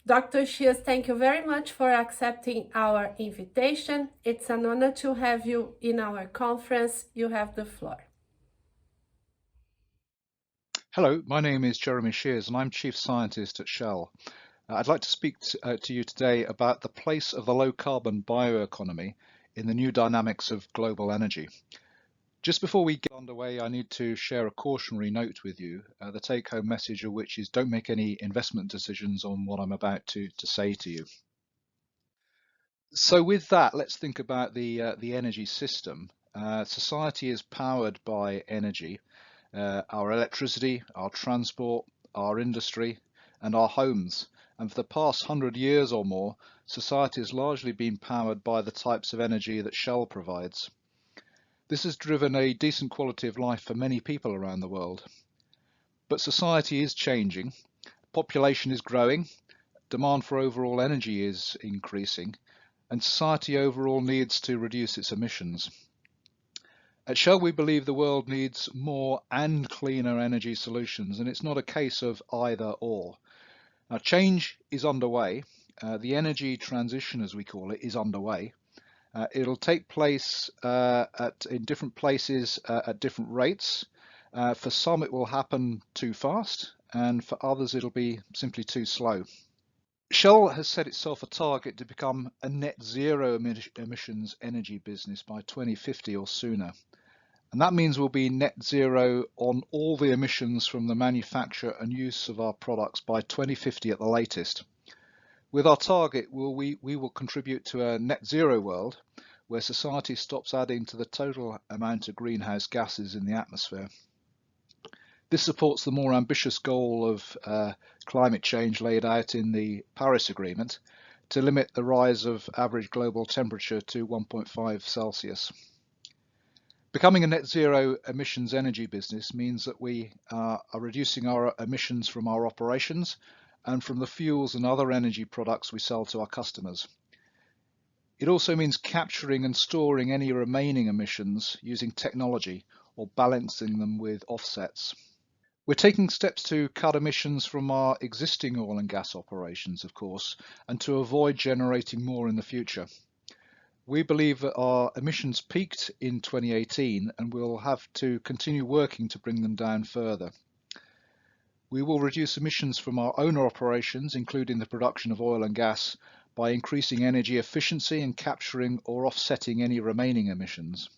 Dr. Shears, thank you very much for accepting our invitation. It's an honor to have you in our conference. You have the floor. Hello, my name is Jeremy Shears and I'm Chief Scientist at Shell. I'd like to speak to you today about the place of the low-carbon bioeconomy in the new dynamics of global energy. Just before we get underway, I need to share a cautionary note with you, the take-home message of which is don't make any investment decisions on what I'm about to say to you. So with that, let's think about the energy system. Society is powered by energy. Our electricity, our transport, our industry, and our homes. And for the past 100 years or more, society has largely been powered by the types of energy that Shell provides. This has driven a decent quality of life for many people around the world. But society is changing, population is growing, demand for overall energy is increasing, and society overall needs to reduce its emissions. At Shell, we believe the world needs more and cleaner energy solutions, and it's not a case of either or. Now, change is underway. The energy transition, as we call it, is underway. It'll take place in different places at different rates. For some, it will happen too fast, and for others, it'll be simply too slow. Shell has set itself a target to become a net zero emissions energy business by 2050 or sooner. And that means we'll be net zero on all the emissions from the manufacture and use of our products by 2050 at the latest. With our target, we will contribute to a net zero world where society stops adding to the total amount of greenhouse gases in the atmosphere. This supports the more ambitious goal of climate change laid out in the Paris Agreement to limit the rise of average global temperature to 1.5 Celsius. Becoming a net zero emissions energy business means that we are reducing our emissions from our operations and from the fuels and other energy products we sell to our customers. It also means capturing and storing any remaining emissions using technology or balancing them with offsets. We're taking steps to cut emissions from our existing oil and gas operations, of course, and to avoid generating more in the future. We believe that our emissions peaked in 2018 and we'll have to continue working to bring them down further. We will reduce emissions from our own operations, including the production of oil and gas, by increasing energy efficiency and capturing or offsetting any remaining emissions.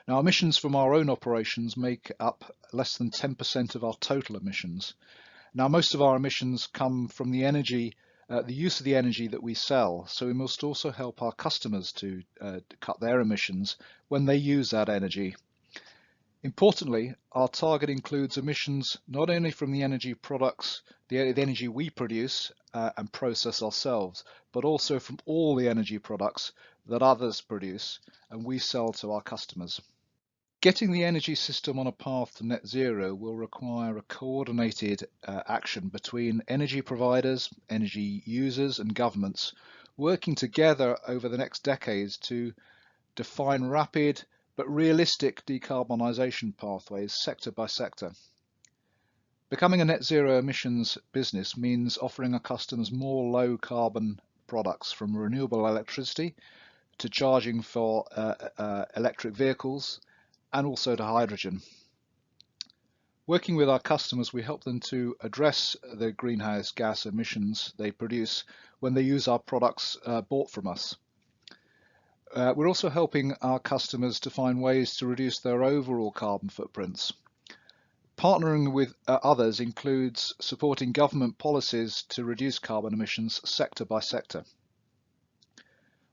Now, emissions from our own operations make up less than 10% of our total emissions. Now, most of our emissions come from the use of the energy that we sell, so we must also help our customers to cut their emissions when they use that energy. Importantly, our target includes emissions not only from the energy products, the energy we produce and process ourselves, but also from all the energy products that others produce and we sell to our customers. Getting the energy system on a path to net zero will require a coordinated action between energy providers, energy users and governments working together over the next decades to define rapid but realistic decarbonisation pathways sector by sector. Becoming a net zero emissions business means offering our customers more low carbon products, from renewable electricity to charging for electric vehicles and also to hydrogen. Working with our customers, we help them to address the greenhouse gas emissions they produce when they use our products bought from us. We're also helping our customers to find ways to reduce their overall carbon footprints. Partnering with others includes supporting government policies to reduce carbon emissions sector by sector.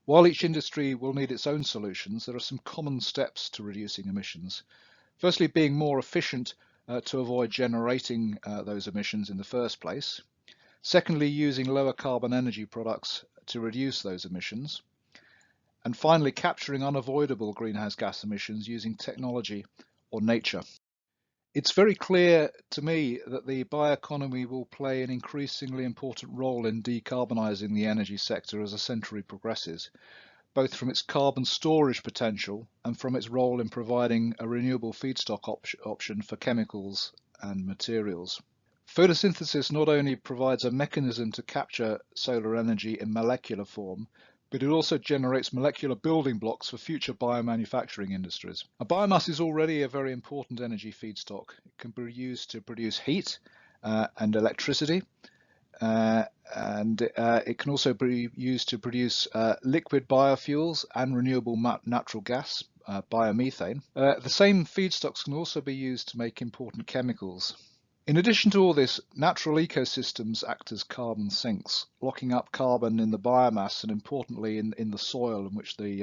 While each industry will need its own solutions, there are some common steps to reducing emissions. Firstly, being more efficient to avoid generating those emissions in the first place. Secondly, using lower carbon energy products to reduce those emissions. And finally, capturing unavoidable greenhouse gas emissions using technology or nature. It's very clear to me that the bioeconomy will play an increasingly important role in decarbonising the energy sector as the century progresses, both from its carbon storage potential and from its role in providing a renewable feedstock option for chemicals and materials. Photosynthesis not only provides a mechanism to capture solar energy in molecular form, but it also generates molecular building blocks for future biomanufacturing industries. Biomass is already a very important energy feedstock. It can be used to produce heat and electricity, and it can also be used to produce liquid biofuels and renewable natural gas, biomethane. The same feedstocks can also be used to make important chemicals. In addition to all this, natural ecosystems act as carbon sinks, locking up carbon in the biomass and, importantly, in the soil in which the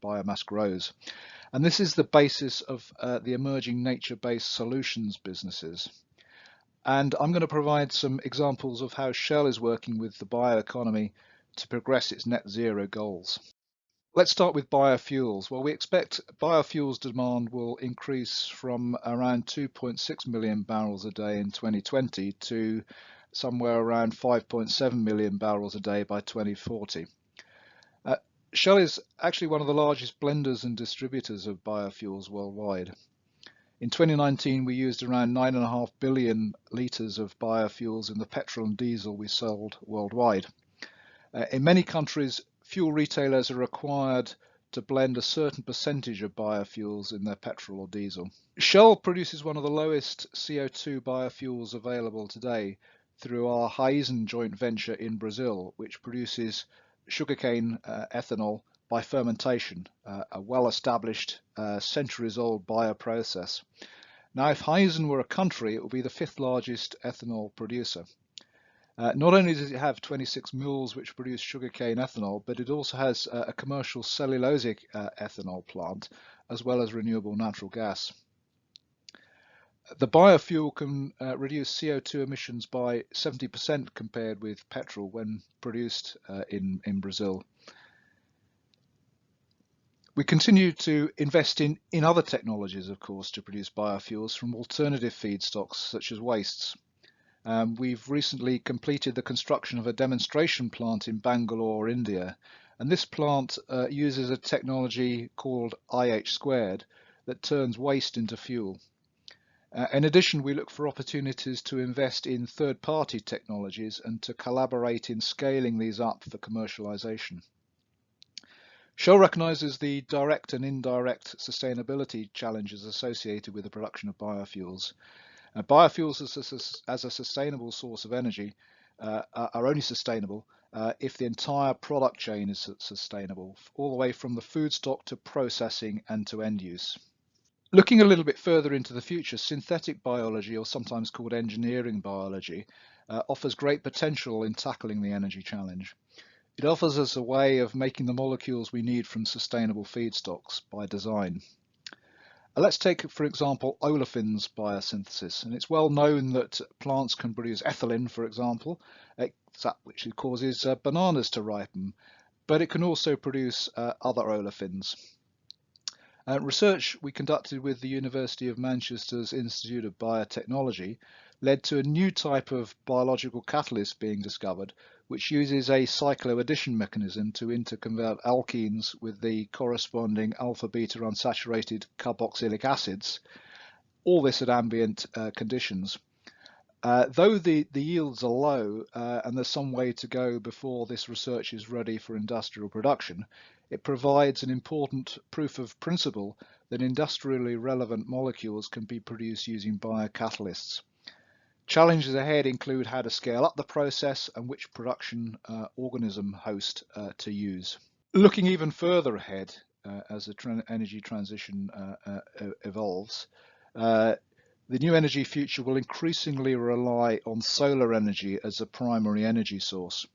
biomass grows. And this is the basis of the emerging nature-based solutions businesses. And I'm going to provide some examples of how Shell is working with the bioeconomy to progress its net zero goals. Let's start with biofuels. Well, we expect biofuels demand will increase from around 2.6 million barrels a day in 2020 to somewhere around 5.7 million barrels a day by 2040. Shell is actually one of the largest blenders and distributors of biofuels worldwide. In 2019, we used around 9.5 billion litres of biofuels in the petrol and diesel we sold worldwide. In many countries, fuel retailers are required to blend a certain percentage of biofuels in their petrol or diesel. Shell produces one of the lowest CO2 biofuels available today through our Raízen joint venture in Brazil, which produces sugarcane ethanol by fermentation, a well-established, centuries-old bioprocess. Now, if Raízen were a country, it would be the 5th largest ethanol producer. Not only does it have 26 mills which produce sugarcane ethanol, but it also has a commercial cellulosic ethanol plant, as well as renewable natural gas. The biofuel can reduce CO2 emissions by 70% compared with petrol when produced in Brazil. We continue to invest in other technologies, of course, to produce biofuels from alternative feedstocks such as wastes. We've recently completed the construction of a demonstration plant in Bangalore, India, and this plant uses a technology called IH² that turns waste into fuel. In addition, we look for opportunities to invest in third-party technologies and to collaborate in scaling these up for commercialization. Shell recognises the direct and indirect sustainability challenges associated with the production of biofuels. Biofuels as a sustainable source of energy are only sustainable if the entire product chain is sustainable, all the way from the foodstock to processing and to end use. Looking a little bit further into the future, synthetic biology, or sometimes called engineering biology, offers great potential in tackling the energy challenge. It offers us a way of making the molecules we need from sustainable feedstocks by design. Let's take, for example, olefins biosynthesis, and it's well known that plants can produce ethylene, for example, which causes bananas to ripen, but it can also produce other olefins. Research we conducted with the University of Manchester's Institute of Biotechnology led to a new type of biological catalyst being discovered, which uses a cycloaddition mechanism to interconvert alkenes with the corresponding alpha-beta unsaturated carboxylic acids, all this at ambient conditions. Though the yields are low and there's some way to go before this research is ready for industrial production, it provides an important proof of principle that industrially relevant molecules can be produced using biocatalysts. Challenges ahead include how to scale up the process and which production organism host to use. Looking even further ahead as the energy transition evolves, the new energy future will increasingly rely on solar energy as a primary energy source.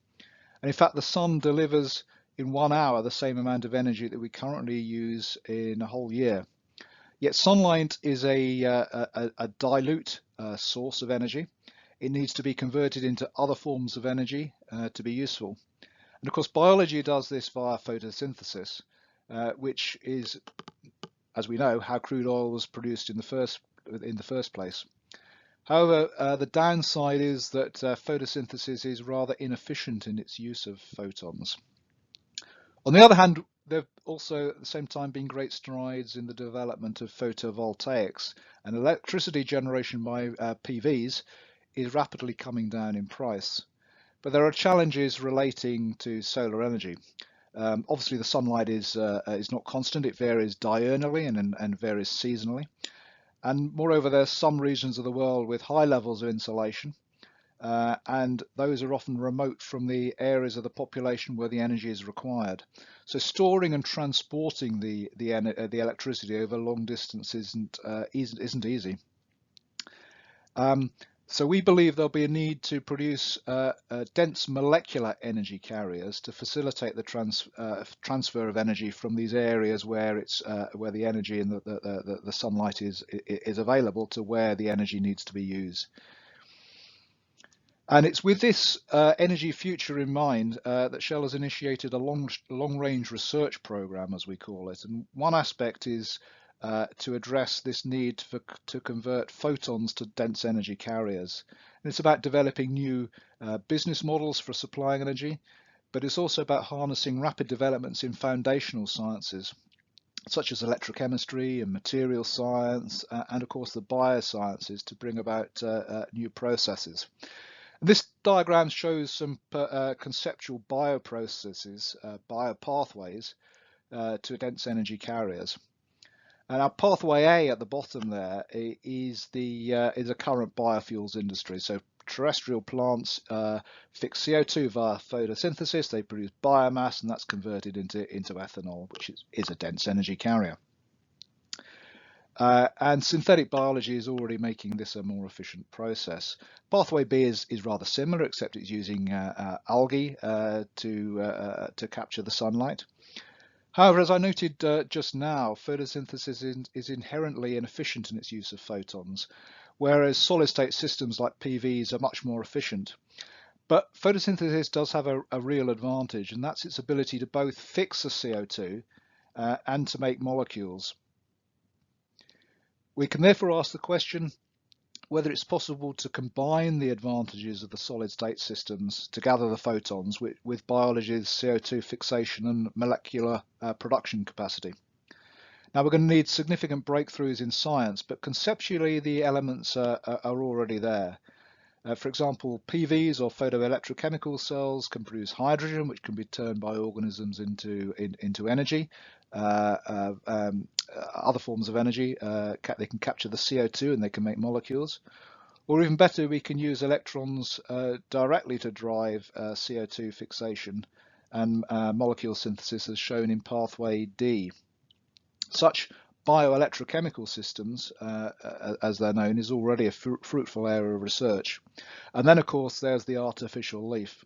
And in fact, the sun delivers in 1 hour the same amount of energy that we currently use in a whole year. Yet sunlight is a dilute source of energy. It needs to be converted into other forms of energy to be useful. And of course, biology does this via photosynthesis, which is, as we know, how crude oil was produced in the first place. However, the downside is that photosynthesis is rather inefficient in its use of photons. On the other hand, there have also at the same time been great strides in the development of photovoltaics, and electricity generation by PVs is rapidly coming down in price. But there are challenges relating to solar energy. Obviously, the sunlight is not constant. It varies diurnally and varies seasonally. And moreover, there are some regions of the world with high levels of insolation, and those are often remote from the areas of the population where the energy is required. So storing and transporting the electricity over long distances isn't easy. So we believe there'll be a need to produce dense molecular energy carriers to facilitate the transfer of energy from these areas where the energy and the sunlight is available to where the energy needs to be used. And it's with this energy future in mind that Shell has initiated a long-range research program, as we call it. And one aspect is to address this need to convert photons to dense energy carriers. And it's about developing new business models for supplying energy, but it's also about harnessing rapid developments in foundational sciences, such as electrochemistry and material science, and of course the biosciences, to bring about new processes. This diagram shows some conceptual bioprocesses, biopathways to dense energy carriers. And our pathway A at the bottom there is a current biofuels industry. So terrestrial plants fix CO2 via photosynthesis. They produce biomass, and that's converted into ethanol, which is a dense energy carrier. And synthetic biology is already making this a more efficient process. Pathway B is rather similar, except it's using algae to capture the sunlight. However, as I noted just now, photosynthesis is inherently inefficient in its use of photons. whereas solid state systems like PVs are much more efficient. But photosynthesis does have a real advantage, and that's its ability to both fix the CO2 and to make molecules. We can therefore ask the question whether it's possible to combine the advantages of the solid state systems to gather the photons with biology's CO2 fixation and molecular production capacity. Now, we're going to need significant breakthroughs in science, but conceptually the elements are already there. For example, PVs or photoelectrochemical cells can produce hydrogen, which can be turned by organisms into energy. Other forms of energy, they can capture the CO2 and they can make molecules. Or even better, we can use electrons directly to drive CO2 fixation and molecule synthesis as shown in pathway D. Such bioelectrochemical systems, as they're known, is already a fruitful area of research. And then, of course, there's the artificial leaf.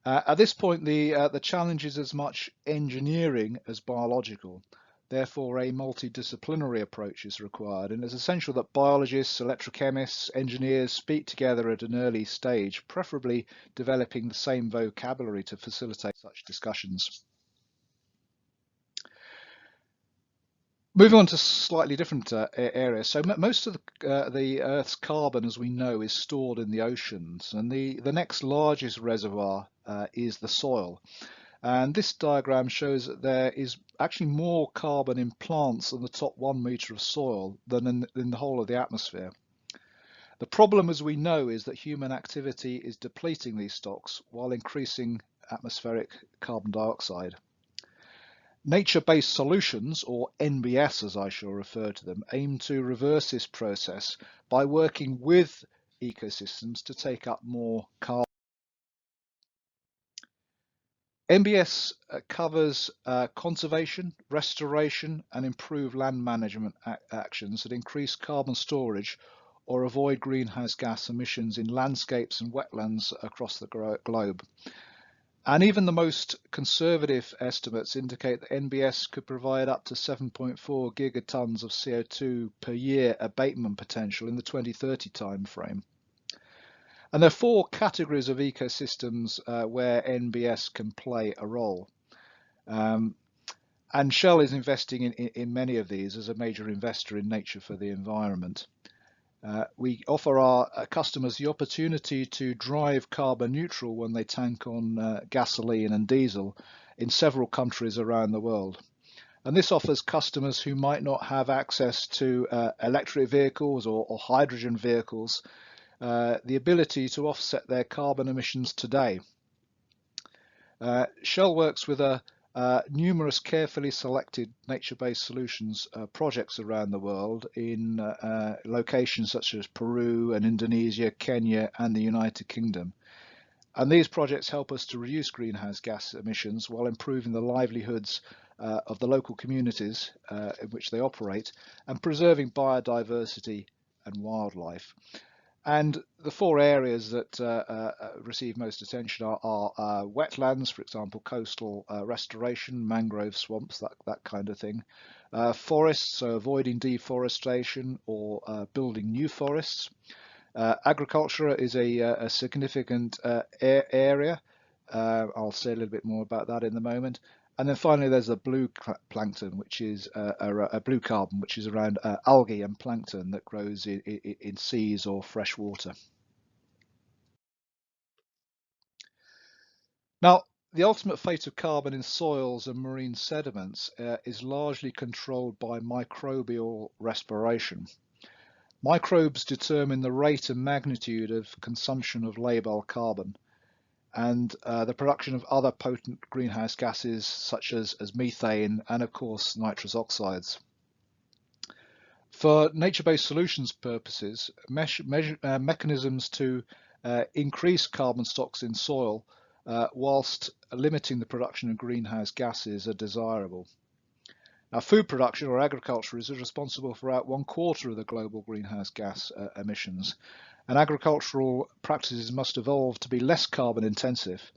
At this point, the challenge is as much engineering as biological. Therefore, a multidisciplinary approach is required, and it's essential that biologists, electrochemists, engineers speak together at an early stage, preferably developing the same vocabulary to facilitate such discussions. Moving on to slightly different areas. So most of the Earth's carbon, as we know, is stored in the oceans, and the next largest reservoir is the soil. And this diagram shows that there is actually more carbon in plants in the top 1 meter of soil than in the whole of the atmosphere. The problem, as we know, is that human activity is depleting these stocks while increasing atmospheric carbon dioxide. Nature-based solutions, or NBS as I shall refer to them, aim to reverse this process by working with ecosystems to take up more carbon. NBS covers conservation, restoration and improved land management actions that increase carbon storage or avoid greenhouse gas emissions in landscapes and wetlands across the globe. And even the most conservative estimates indicate that NBS could provide up to 7.4 gigatons of CO2 per year abatement potential in the 2030 timeframe. And there are 4 categories of ecosystems where NBS can play a role. And Shell is investing in many of these as a major investor in Nature for the Environment. We offer our customers the opportunity to drive carbon neutral when they tank on gasoline and diesel in several countries around the world. And this offers customers who might not have access to electric vehicles or hydrogen vehicles the ability to offset their carbon emissions today. Shell works with numerous carefully selected nature-based solutions projects around the world in locations such as Peru and Indonesia, Kenya and the United Kingdom. And these projects help us to reduce greenhouse gas emissions while improving the livelihoods of the local communities in which they operate and preserving biodiversity and wildlife. And the 4 areas that receive most attention are wetlands, for example, coastal restoration, mangrove swamps, that kind of thing. Forests, so avoiding deforestation or building new forests. Agriculture is a significant area. I'll say a little bit more about that in a moment. And then finally, there's the blue plankton, which is a blue carbon, which is around algae and plankton that grows in seas or fresh water. Now, the ultimate fate of carbon in soils and marine sediments is largely controlled by microbial respiration. Microbes determine the rate and magnitude of consumption of labile carbon and the production of other potent greenhouse gases such as methane and of course nitrous oxides. For nature-based solutions purposes, mechanisms to increase carbon stocks in soil whilst limiting the production of greenhouse gases are desirable. Now, food production or agriculture is responsible for about 1/4 of the global greenhouse gas emissions. And agricultural practices must evolve to be less carbon intensive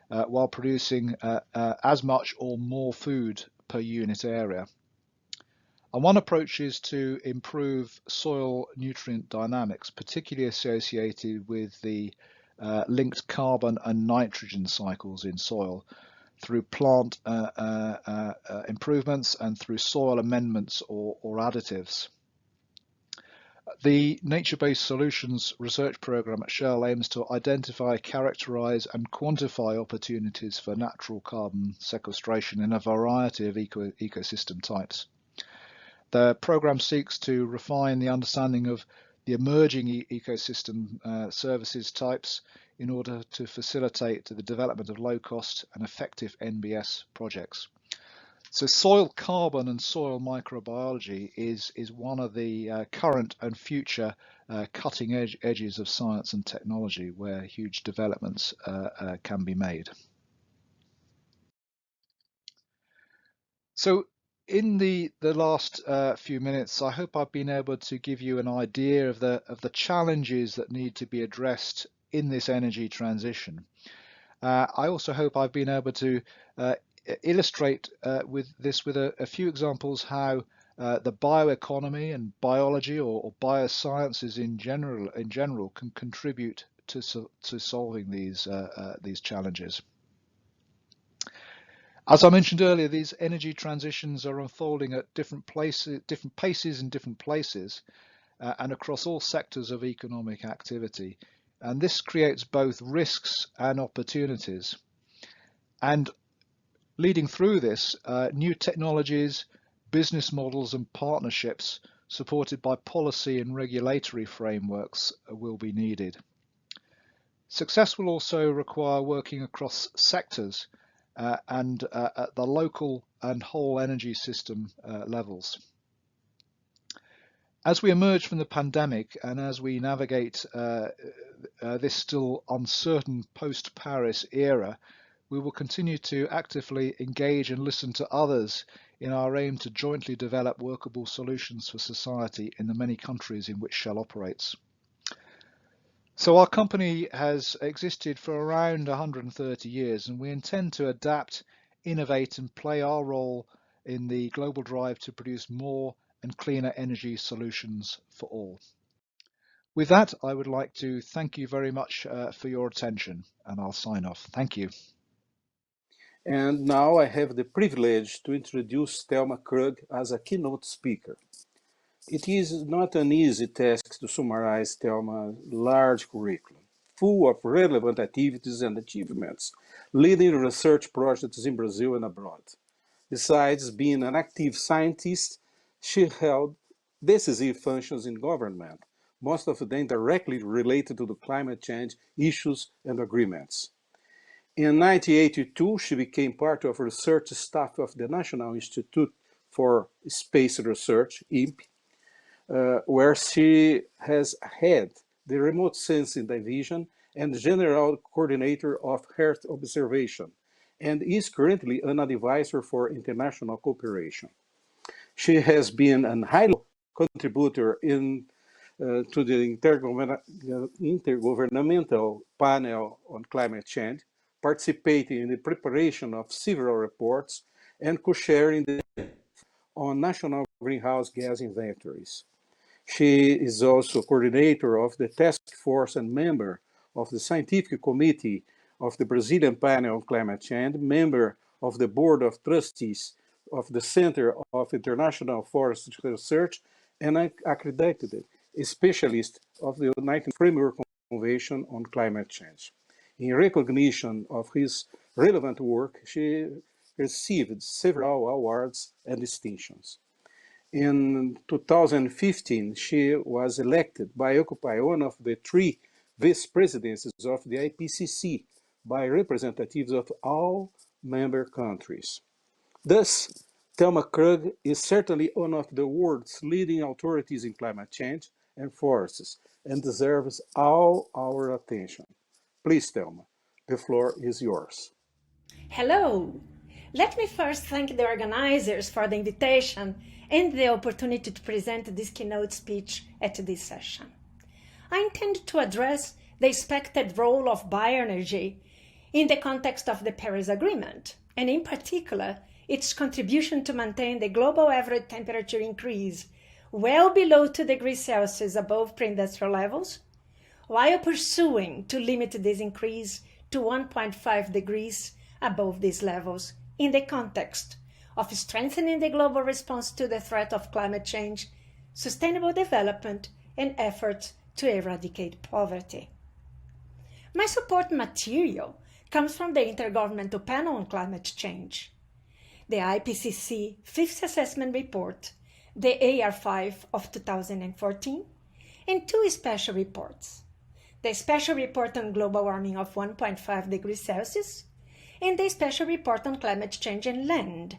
while producing as much or more food per unit area. And one approach is to improve soil nutrient dynamics, particularly associated with the linked carbon and nitrogen cycles in soil through plant improvements and through soil amendments or additives. The Nature-Based Solutions research program at Shell aims to identify, characterize and quantify opportunities for natural carbon sequestration in a variety of ecosystem types. The program seeks to refine the understanding of the emerging ecosystem services types in order to facilitate the development of low-cost and effective NBS projects. So soil carbon and soil microbiology is one of the current and future cutting edges of science and technology where huge developments can be made. So in the last few minutes, I hope I've been able to give you an idea of the challenges that need to be addressed in this energy transition. I also hope I've been able to illustrate with a few examples how the bioeconomy and biology or biosciences in general can contribute to solving these challenges. As I mentioned earlier, these energy transitions are unfolding at different paces in different places, and across all sectors of economic activity. And this creates both risks and opportunities. And leading through this, new technologies, business models and partnerships supported by policy and regulatory frameworks will be needed. Success will also require working across sectors and at the local and whole energy system levels. As we emerge from the pandemic and as we navigate this still uncertain post-Paris era, we will continue to actively engage and listen to others in our aim to jointly develop workable solutions for society in the many countries in which Shell operates. So our company has existed for around 130 years, and we intend to adapt, innovate and play our role in the global drive to produce more and cleaner energy solutions for all. With that, I would like to thank you very much for your attention, and I'll sign off. Thank you. And now I have the privilege to introduce Thelma Krug as a keynote speaker. It is not an easy task to summarize Thelma's large curriculum, full of relevant activities and achievements, leading research projects in Brazil and abroad. Besides being an active scientist, she held decisive functions in government, most of them directly related to the climate change issues and agreements. In 1982, she became part of research staff of the National Institute for Space Research, INPE, where she has had the remote sensing division and general coordinator of Earth observation, and is currently an advisor for international cooperation. She has been a high contributor to the Intergovernmental Panel on Climate Change, participating in the preparation of several reports and co-chairing on national greenhouse gas inventories. She is also coordinator of the task force and member of the scientific committee of the Brazilian Panel on Climate Change, member of the board of trustees of the Center of International Forest Research, and accredited specialist of the United Framework Convention on Climate Change. In recognition of his relevant work, she received several awards and distinctions. In 2015, she was elected by Occupy one of the 3 vice presidencies of the IPCC by representatives of all member countries. Thus, Thelma Krug is certainly one of the world's leading authorities in climate change and forests and deserves all our attention. Please, Thelma, the floor is yours. Hello. Let me first thank the organizers for the invitation and the opportunity to present this keynote speech at this session. I intend to address the expected role of bioenergy in the context of the Paris Agreement, and in particular, its contribution to maintain the global average temperature increase well below 2 degrees Celsius above pre-industrial levels, while pursuing to limit this increase to 1.5 degrees above these levels in the context of strengthening the global response to the threat of climate change, sustainable development, and efforts to eradicate poverty. My support material comes from the Intergovernmental Panel on Climate Change, the IPCC Fifth Assessment Report, the AR5 of 2014, and two special reports, the Special Report on Global Warming of 1.5 degrees Celsius and the Special Report on Climate Change and Land,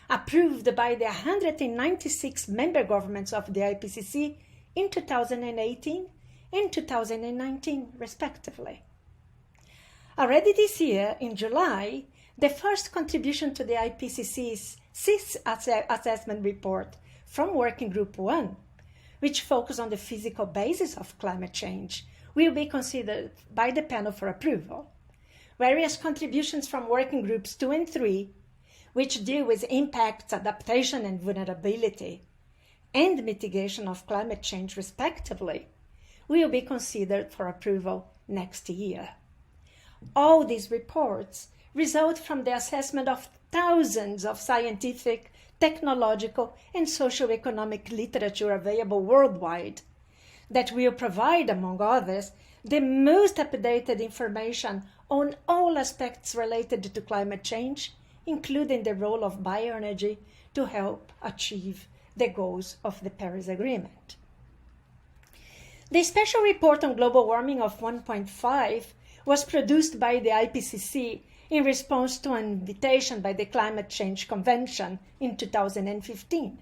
approved by the 196 member governments of the IPCC in 2018 and 2019, respectively. Already this year, in July, the first contribution to the IPCC's Sixth Assessment Report from Working Group 1, which focuses on the physical basis of climate change, will be considered by the panel for approval, whereas contributions from Working Groups 2 and 3, which deal with impacts, adaptation, and vulnerability, and mitigation of climate change, respectively, will be considered for approval next year. All these reports result from the assessment of thousands of scientific, technological, and socio-economic literature available worldwide that will provide, among others, the most updated information on all aspects related to climate change, including the role of bioenergy to help achieve the goals of the Paris Agreement. The Special Report on Global Warming of 1.5 was produced by the IPCC in response to an invitation by the Climate Change Convention in 2015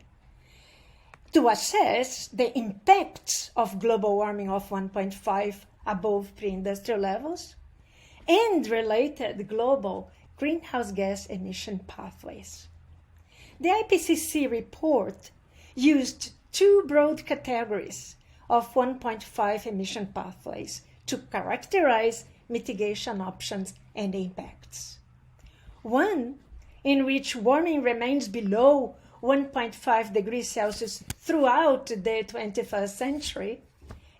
to assess the impacts of global warming of 1.5 above pre-industrial levels and related global greenhouse gas emission pathways. The IPCC report used two broad categories of 1.5 emission pathways to characterize mitigation options and impacts. One, in which warming remains below 1.5 degrees Celsius throughout the 21st century,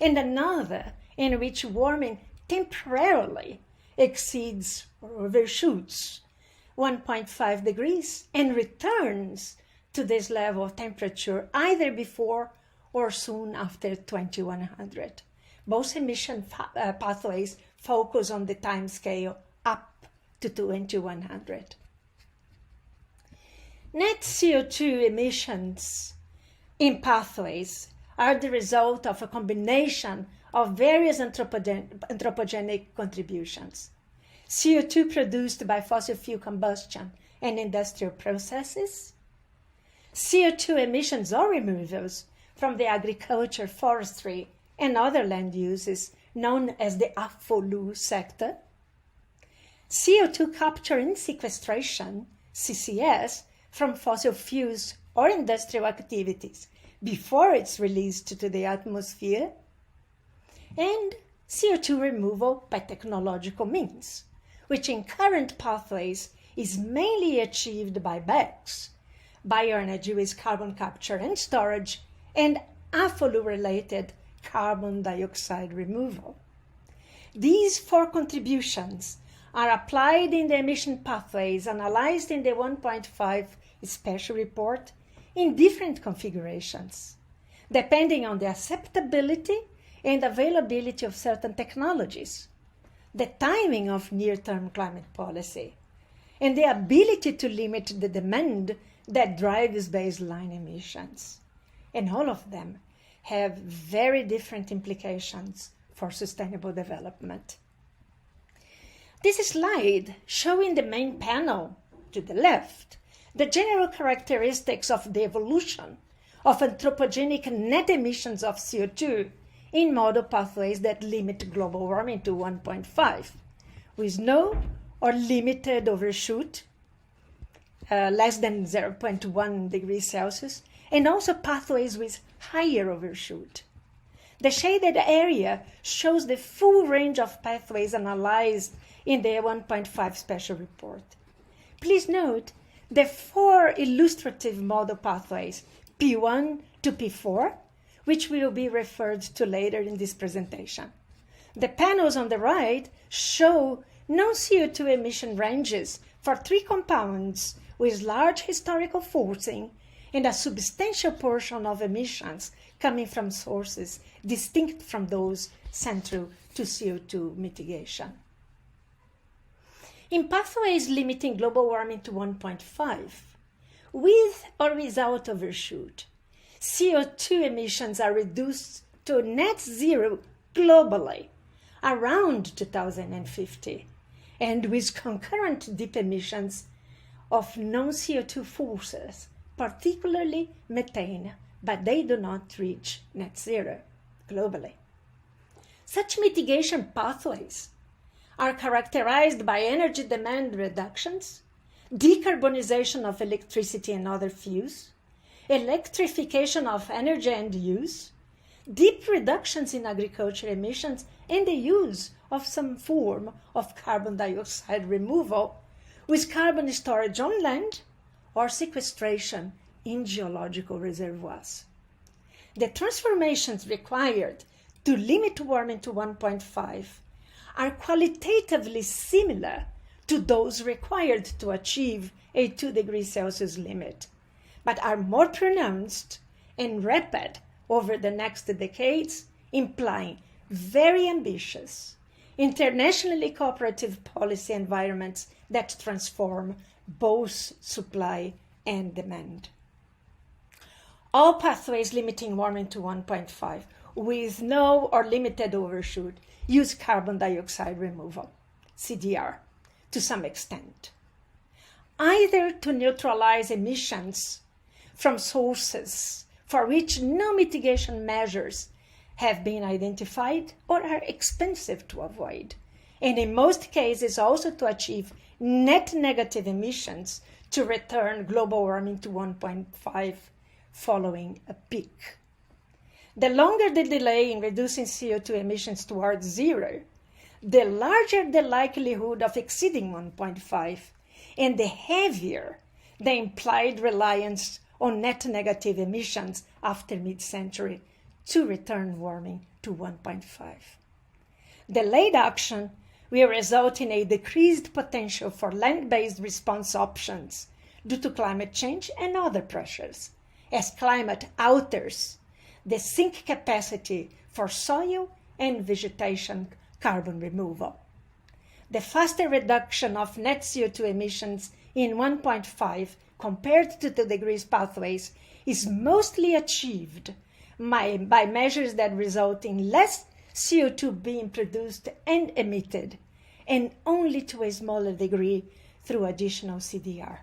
and another in which warming temporarily exceeds or overshoots 1.5 degrees and returns to this level of temperature either before or soon after 2100. Both emission pathways focus on the time scale up to 2100. Net CO2 emissions in pathways are the result of a combination of various anthropogenic contributions. CO2 produced by fossil fuel combustion and industrial processes, CO2 emissions or removals from the agriculture, forestry, and other land uses known as the AFOLU sector, CO2 capture and sequestration, CCS, from fossil fuels or industrial activities before it's released to the atmosphere, and CO2 removal by technological means, which in current pathways is mainly achieved by BECCS, bioenergy with carbon capture and storage, and AFOLU-related carbon dioxide removal. These four contributions are applied in the emission pathways analyzed in the 1.5 special report in different configurations, depending on the acceptability and availability of certain technologies, the timing of near-term climate policy, and the ability to limit the demand that drives baseline emissions. And all of them have very different implications for sustainable development. This slide showing the main panel to the left, the general characteristics of the evolution of anthropogenic net emissions of CO2 in model pathways that limit global warming to 1.5, with no or limited overshoot, less than 0.1 degrees Celsius, and also pathways with higher overshoot. The shaded area shows the full range of pathways analyzed in the 1.5 special report. Please note the 4 illustrative model pathways, P1 to P4, which will be referred to later in this presentation. The panels on the right show non-CO2 emission ranges for 3 compounds with large historical forcing and a substantial portion of emissions coming from sources distinct from those central to CO2 mitigation. In pathways limiting global warming to 1.5, with or without overshoot, CO2 emissions are reduced to net zero globally around 2050, and with concurrent deep emissions of non-CO2 forces, particularly methane, but they do not reach net zero globally. Such mitigation pathways are characterized by energy demand reductions, decarbonization of electricity and other fuels, electrification of energy end use, deep reductions in agriculture emissions, and the use of some form of carbon dioxide removal with carbon storage on land or sequestration in geological reservoirs. The transformations required to limit warming to 1.5 are qualitatively similar to those required to achieve a 2 degrees Celsius limit, but are more pronounced and rapid over the next decades, implying very ambitious, internationally cooperative policy environments that transform both supply and demand. All pathways limiting warming to 1.5 with no or limited overshoot use carbon dioxide removal, CDR, to some extent, either to neutralize emissions from sources for which no mitigation measures have been identified or are expensive to avoid, and in most cases also to achieve net negative emissions to return global warming to 1.5 following a peak. The longer the delay in reducing CO2 emissions towards zero, the larger the likelihood of exceeding 1.5 and the heavier the implied reliance on net negative emissions after mid-century to return warming to 1.5. Delayed action will result in a decreased potential for land-based response options due to climate change and other pressures, as climate alters the sink capacity for soil and vegetation carbon removal. The faster reduction of net CO2 emissions in 1.5 compared to 2 degrees pathways is mostly achieved by measures that result in less CO2 being produced and emitted, and only to a smaller degree through additional CDR.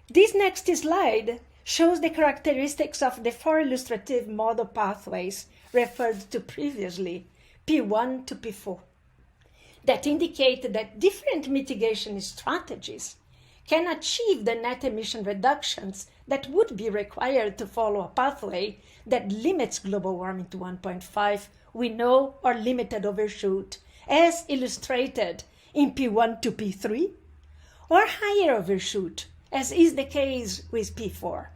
This next slide shows the characteristics of the 4 illustrative model pathways referred to previously, P1 to P4, that indicate that different mitigation strategies can achieve the net emission reductions that would be required to follow a pathway that limits global warming to 1.5 with no or limited overshoot, as illustrated in P1 to P3, or higher overshoot, as is the case with P4.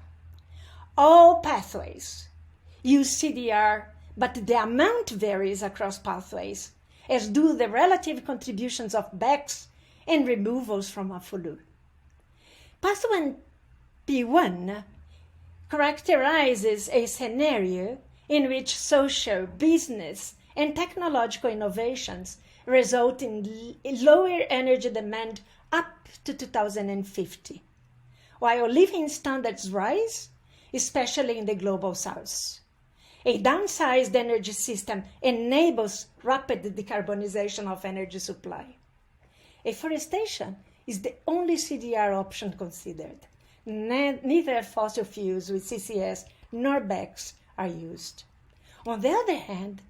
All pathways use CDR, but the amount varies across pathways, as do the relative contributions of BECCS and removals from AFOLU. Pathway P1 characterizes a scenario in which social, business, and technological innovations result in lower energy demand up to 2050, while living standards rise, especially in the global south. A downsized energy system enables rapid decarbonization of energy supply. Afforestation is the only CDR option considered. Neither fossil fuels with CCS nor BECCS are used. On the other hand,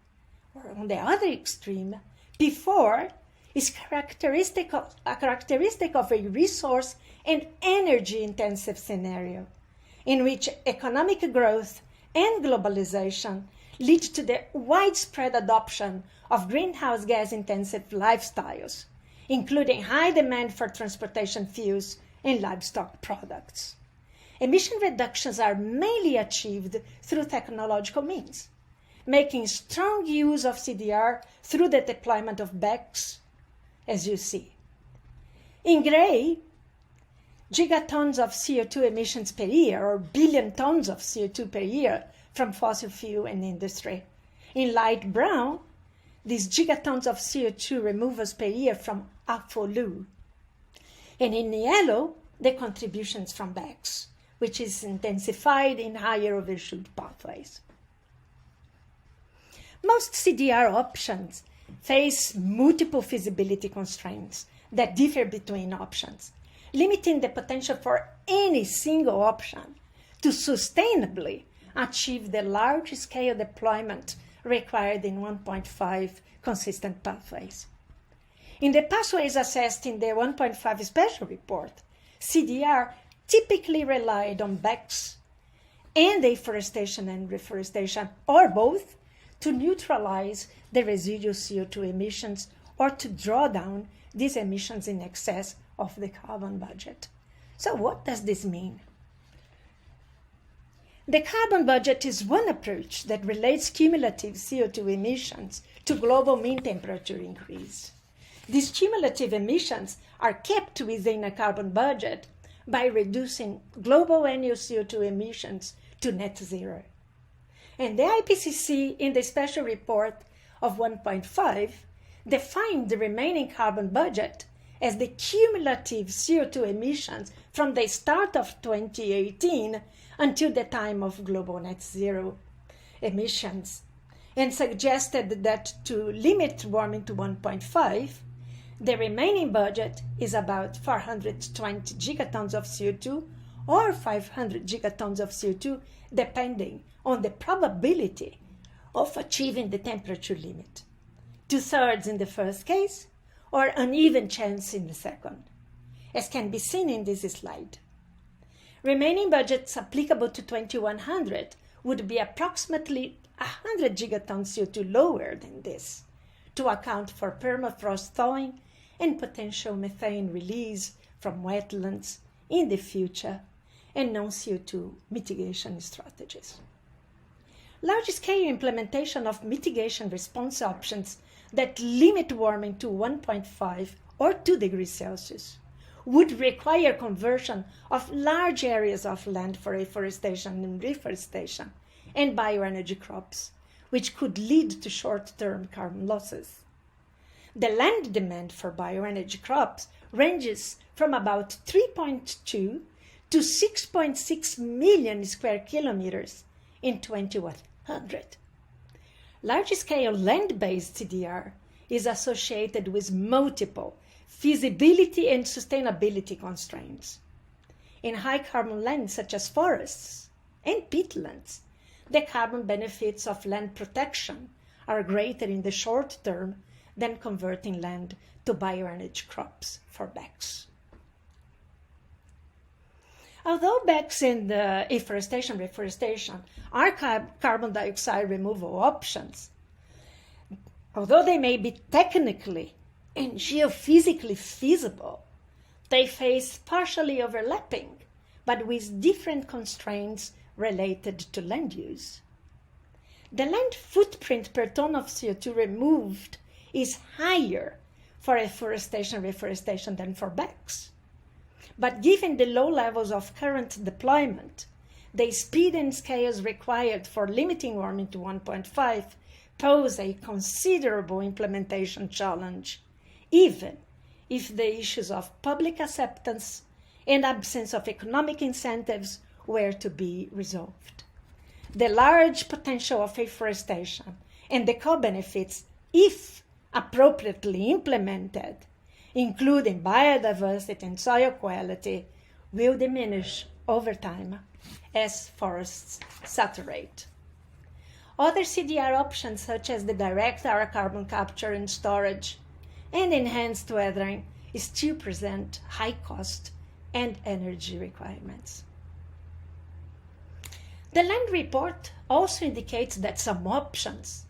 or on the other extreme, P4 is a characteristic of a resource and energy-intensive scenario in which economic growth and globalization lead to the widespread adoption of greenhouse gas-intensive lifestyles, including high demand for transportation fuels and livestock products. Emission reductions are mainly achieved through technological means, making strong use of CDR through the deployment of BECCS, as you see. In gray, gigatons of CO2 emissions per year, or billion tons of CO2 per year from fossil fuel and industry. In light brown, these gigatons of CO2 removals per year from AFOLU. And in yellow, the contributions from BECCS, which is intensified in higher overshoot pathways. Most CDR options face multiple feasibility constraints that differ between options, limiting the potential for any single option to sustainably achieve the large-scale deployment required in 1.5 consistent pathways. In the pathways assessed in the 1.5 special report, CDR typically relied on BECCS and afforestation and reforestation, or both, to neutralize the residual CO2 emissions or to draw down these emissions in excess of the carbon budget. So what does this mean? The carbon budget is one approach that relates cumulative CO2 emissions to global mean temperature increase. These cumulative emissions are kept within a carbon budget by reducing global annual CO2 emissions to net zero. And the IPCC, in the special report of 1.5, defined the remaining carbon budget as the cumulative CO2 emissions from the start of 2018 until the time of global net zero emissions, and suggested that to limit warming to 1.5, the remaining budget is about 420 gigatons of CO2 or 500 gigatons of CO2, depending on the probability of achieving the temperature limit. 2/3 in the first case, or an even chance in the second, as can be seen in this slide. Remaining budgets applicable to 2100 would be approximately 100 gigatons CO2 lower than this, to account for permafrost thawing and potential methane release from wetlands in the future and non-CO2 mitigation strategies. Large-scale implementation of mitigation response options that limit warming to 1.5 or 2 degrees Celsius would require conversion of large areas of land for afforestation and reforestation and bioenergy crops, which could lead to short-term carbon losses. The land demand for bioenergy crops ranges from about 3.2 to 6.6 million square kilometers in 2100. Large-scale land-based CDR is associated with multiple feasibility and sustainability constraints. In high-carbon lands such as forests and peatlands, the carbon benefits of land protection are greater in the short term than converting land to bioenergy crops for BECCS. Although BECCS and afforestation, reforestation are carbon dioxide removal options, although they may be technically and geophysically feasible, they face partially overlapping, but with different constraints related to land use. The land footprint per ton of CO2 removed is higher for afforestation, reforestation than for BECCS. But given the low levels of current deployment, the speed and scales required for limiting warming to 1.5 pose a considerable implementation challenge, even if the issues of public acceptance and absence of economic incentives were to be resolved. The large potential of afforestation and the co-benefits, if appropriately implemented, including biodiversity and soil quality, will diminish over time as forests saturate. Other CDR options, such as the direct air carbon capture and storage and enhanced weathering, still present high cost and energy requirements. The land report also indicates that some options,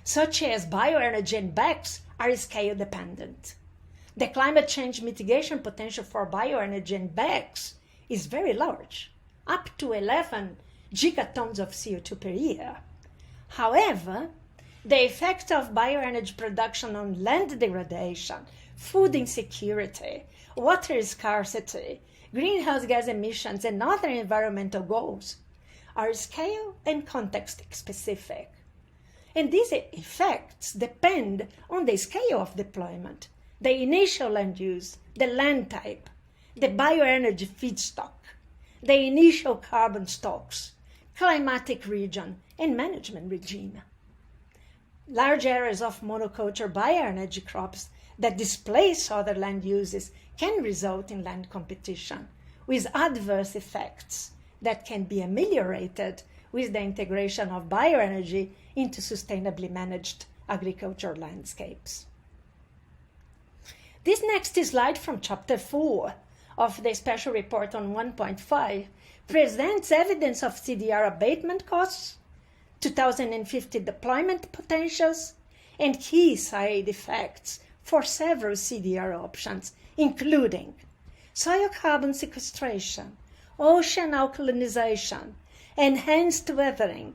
such as bioenergy and BECCS, are scale dependent. The climate change mitigation potential for bioenergy and BECCS is very large, up to 11 gigatons of CO2 per year. However, the effect of bioenergy production on land degradation, food insecurity, water scarcity, greenhouse gas emissions, and other environmental goals are scale and context specific. And these effects depend on the scale of deployment, the initial land use, the land type, the bioenergy feedstock, the initial carbon stocks, climatic region, and management regime. Large areas of monoculture bioenergy crops that displace other land uses can result in land competition with adverse effects that can be ameliorated with the integration of bioenergy into sustainably managed agricultural landscapes. This next slide from Chapter 4 of the Special Report on 1.5 presents evidence of CDR abatement costs, 2050 deployment potentials, and key side effects for several CDR options, including soil carbon sequestration, ocean alkalinization, enhanced weathering,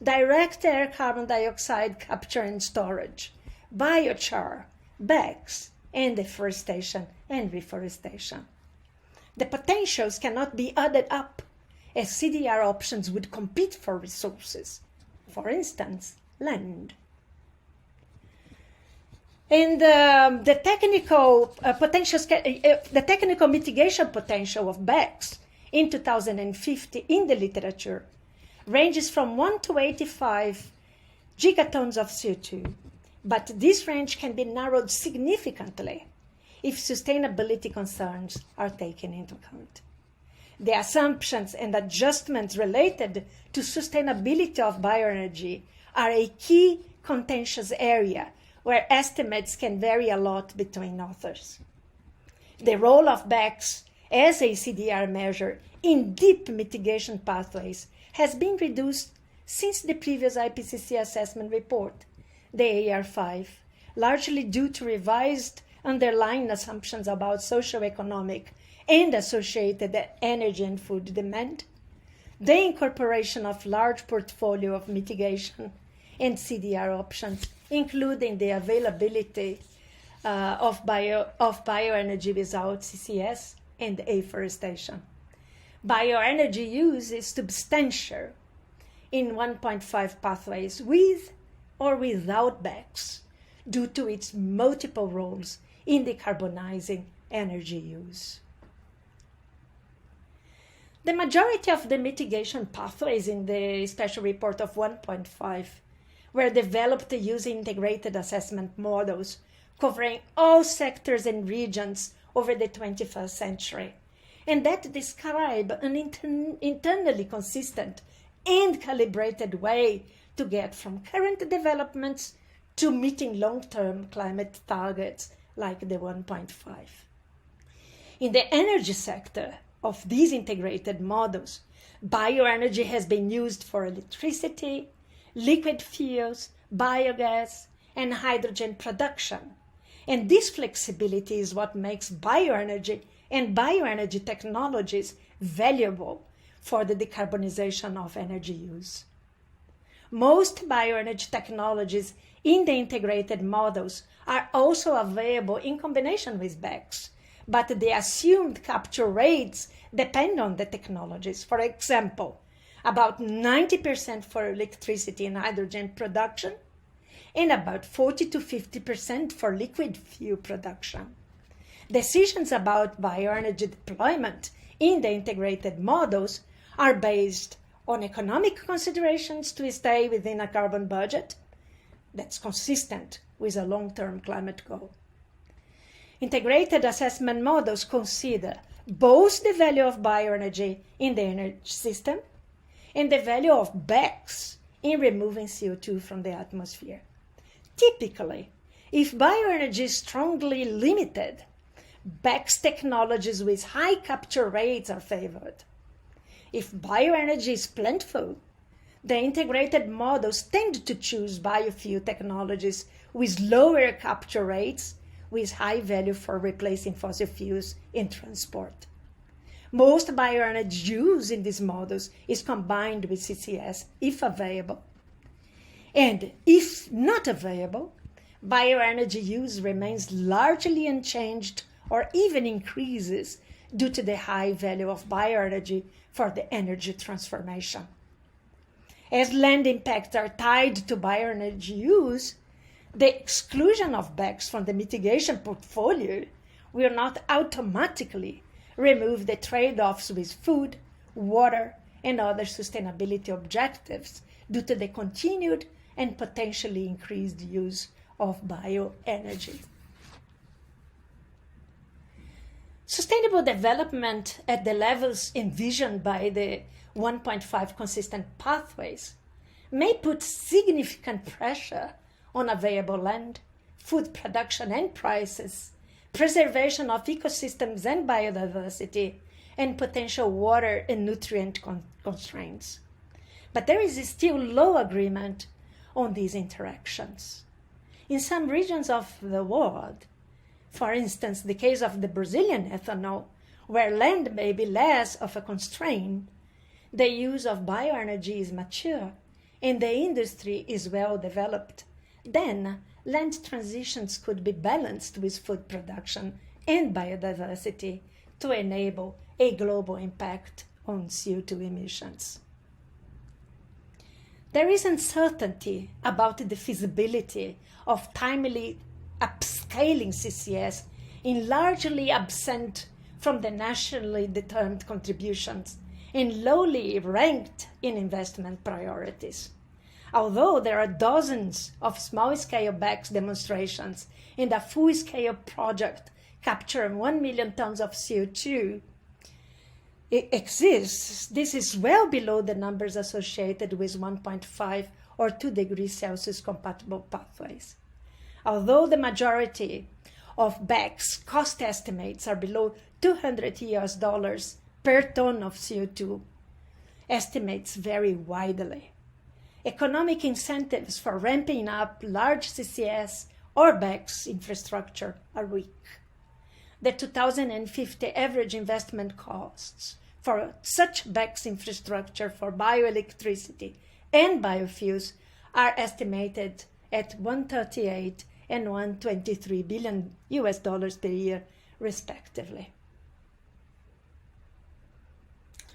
direct air carbon dioxide capture and storage, biochar, BECCS, and deforestation and reforestation. The potentials cannot be added up as CDR options would compete for resources, for instance, land. And the technical mitigation potential of BECCS in 2050 in the literature ranges from 1 to 85 gigatons of CO2, but this range can be narrowed significantly if sustainability concerns are taken into account. The assumptions and adjustments related to sustainability of bioenergy are a key contentious area where estimates can vary a lot between authors. The role of BECCS as a CDR measure in deep mitigation pathways has been reduced since the previous IPCC assessment report, the AR5, largely due to revised underlying assumptions about socioeconomic and associated energy and food demand, the incorporation of large portfolio of mitigation and CDR options, including the availability of bioenergy without CCS and afforestation. Bioenergy use is substantial in 1.5 pathways with or without BECCS due to its multiple roles in decarbonizing energy use. The majority of the mitigation pathways in the special report of 1.5 were developed using integrated assessment models covering all sectors and regions over the 21st century, and that describe an internally consistent and calibrated way to get from current developments to meeting long-term climate targets like the 1.5. In the energy sector of these integrated models, bioenergy has been used for electricity, liquid fuels, biogas, and hydrogen production. And this flexibility is what makes bioenergy and bioenergy technologies valuable for the decarbonization of energy use. Most bioenergy technologies in the integrated models are also available in combination with BECCS, but the assumed capture rates depend on the technologies. For example, about 90% for electricity and hydrogen production, and about 40 to 50% for liquid fuel production. Decisions about bioenergy deployment in the integrated models are based on economic considerations to stay within a carbon budget that's consistent with a long-term climate goal. Integrated assessment models consider both the value of bioenergy in the energy system and the value of BECCS in removing CO2 from the atmosphere. Typically, if bioenergy is strongly limited, BECCS technologies with high capture rates are favored. If bioenergy is plentiful, the integrated models tend to choose biofuel technologies with lower capture rates with high value for replacing fossil fuels in transport. Most bioenergy use in these models is combined with CCS if available. And if not available, bioenergy use remains largely unchanged or even increases due to the high value of bioenergy for the energy transformation. As land impacts are tied to bioenergy use, the exclusion of BECCS from the mitigation portfolio will not automatically remove the trade-offs with food, water, and other sustainability objectives due to the continued and potentially increased use of bioenergy. Sustainable development at the levels envisioned by the 1.5 consistent pathways may put significant pressure on available land, food production and prices, preservation of ecosystems and biodiversity, and potential water and nutrient constraints. But there is still low agreement on these interactions. In some regions of the world, for instance, the case of the Brazilian ethanol, where land may be less of a constraint, the use of bioenergy is mature and the industry is well developed. Then, land transitions could be balanced with food production and biodiversity to enable a global impact on CO2 emissions. There is uncertainty about the feasibility of timely upscaling CCS in largely absent from the nationally determined contributions and lowly ranked in investment priorities. Although there are dozens of small-scale BECCS demonstrations and a full-scale project capturing 1 million tons of CO2 exists, this is well below the numbers associated with 1.5 or 2 degrees Celsius compatible pathways. Although the majority of BECCS cost estimates are below $200 per ton of CO2, estimates vary widely. Economic incentives for ramping up large CCS or BECCS infrastructure are weak. The 2050 average investment costs for such BECCS infrastructure for bioelectricity and biofuels are estimated at $138 and $123 billion per year, respectively.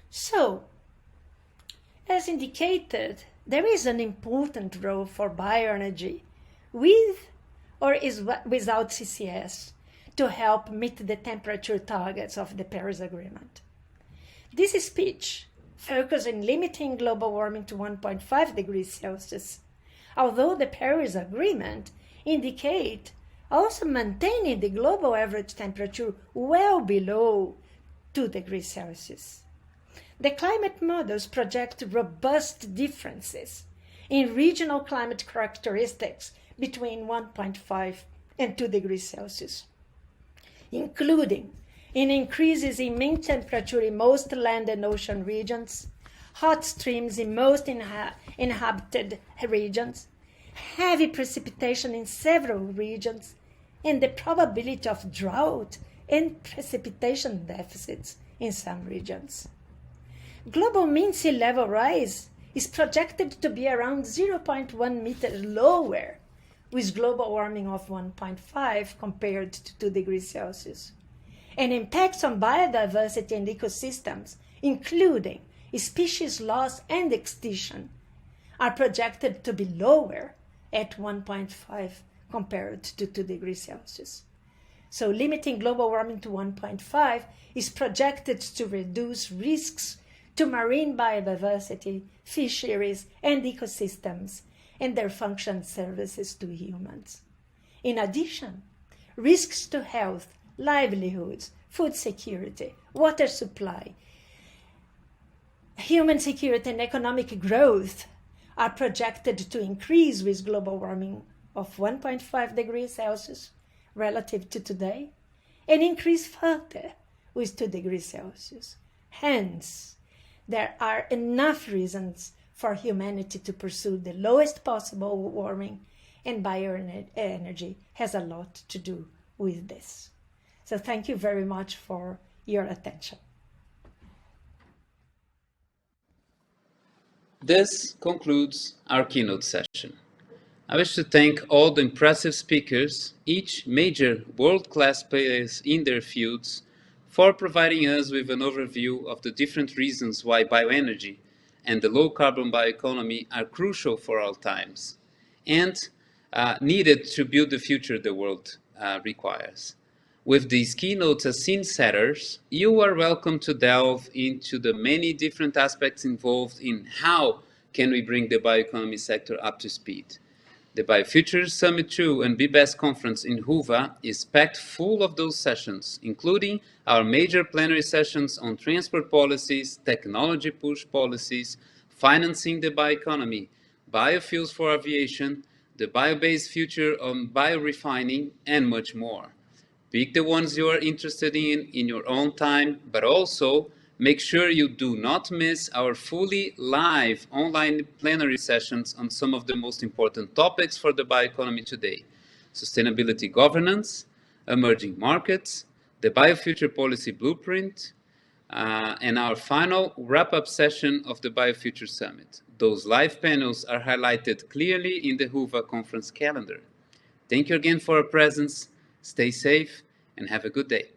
So, as indicated, there is an important role for bioenergy with or without CCS to help meet the temperature targets of the Paris Agreement. This speech focuses on limiting global warming to 1.5 degrees Celsius, although the Paris Agreement indicates also maintaining the global average temperature well below 2 degrees Celsius. The climate models project robust differences in regional climate characteristics between 1.5 and 2 degrees Celsius, including increases in mean temperature in most land and ocean regions, hot streams in most inhabited regions, heavy precipitation in several regions, and the probability of drought and precipitation deficits in some regions. Global mean sea level rise is projected to be around 0.1 meters lower with global warming of 1.5 compared to 2 degrees Celsius. And impacts on biodiversity and ecosystems, including species loss and extinction, are projected to be lower at 1.5 compared to 2 degrees Celsius. So limiting global warming to 1.5 is projected to reduce risks to marine biodiversity, fisheries, and ecosystems, and their function services to humans. In addition, risks to health, livelihoods, food security, water supply, human security, and economic growth are projected to increase with global warming of 1.5 degrees Celsius relative to today, and increase further with 2 degrees Celsius. Hence, there are enough reasons for humanity to pursue the lowest possible warming, and bioenergy has a lot to do with this. So thank you very much for your attention. This concludes our keynote session. I wish to thank all the impressive speakers, each major world-class players in their fields, for providing us with an overview of the different reasons why bioenergy and the low-carbon bioeconomy are crucial for all times and needed to build the future the world requires. With these keynotes as scene setters, you are welcome to delve into the many different aspects involved in how can we bring the bioeconomy sector up to speed. The Biofuture Summit 2 and BBEST Conference in Hoover is packed full of those sessions, including our major plenary sessions on transport policies, technology push policies, financing the bioeconomy, biofuels for aviation, the bio-based future on biorefining, and much more. Pick the ones you are interested in your own time, but also make sure you do not miss our fully live online plenary sessions on some of the most important topics for the bioeconomy today: sustainability governance, emerging markets, the Biofuture Policy Blueprint, and our final wrap-up session of the Biofuture Summit. Those live panels are highlighted clearly in the Hoover conference calendar. Thank you again for your presence. Stay safe and have a good day.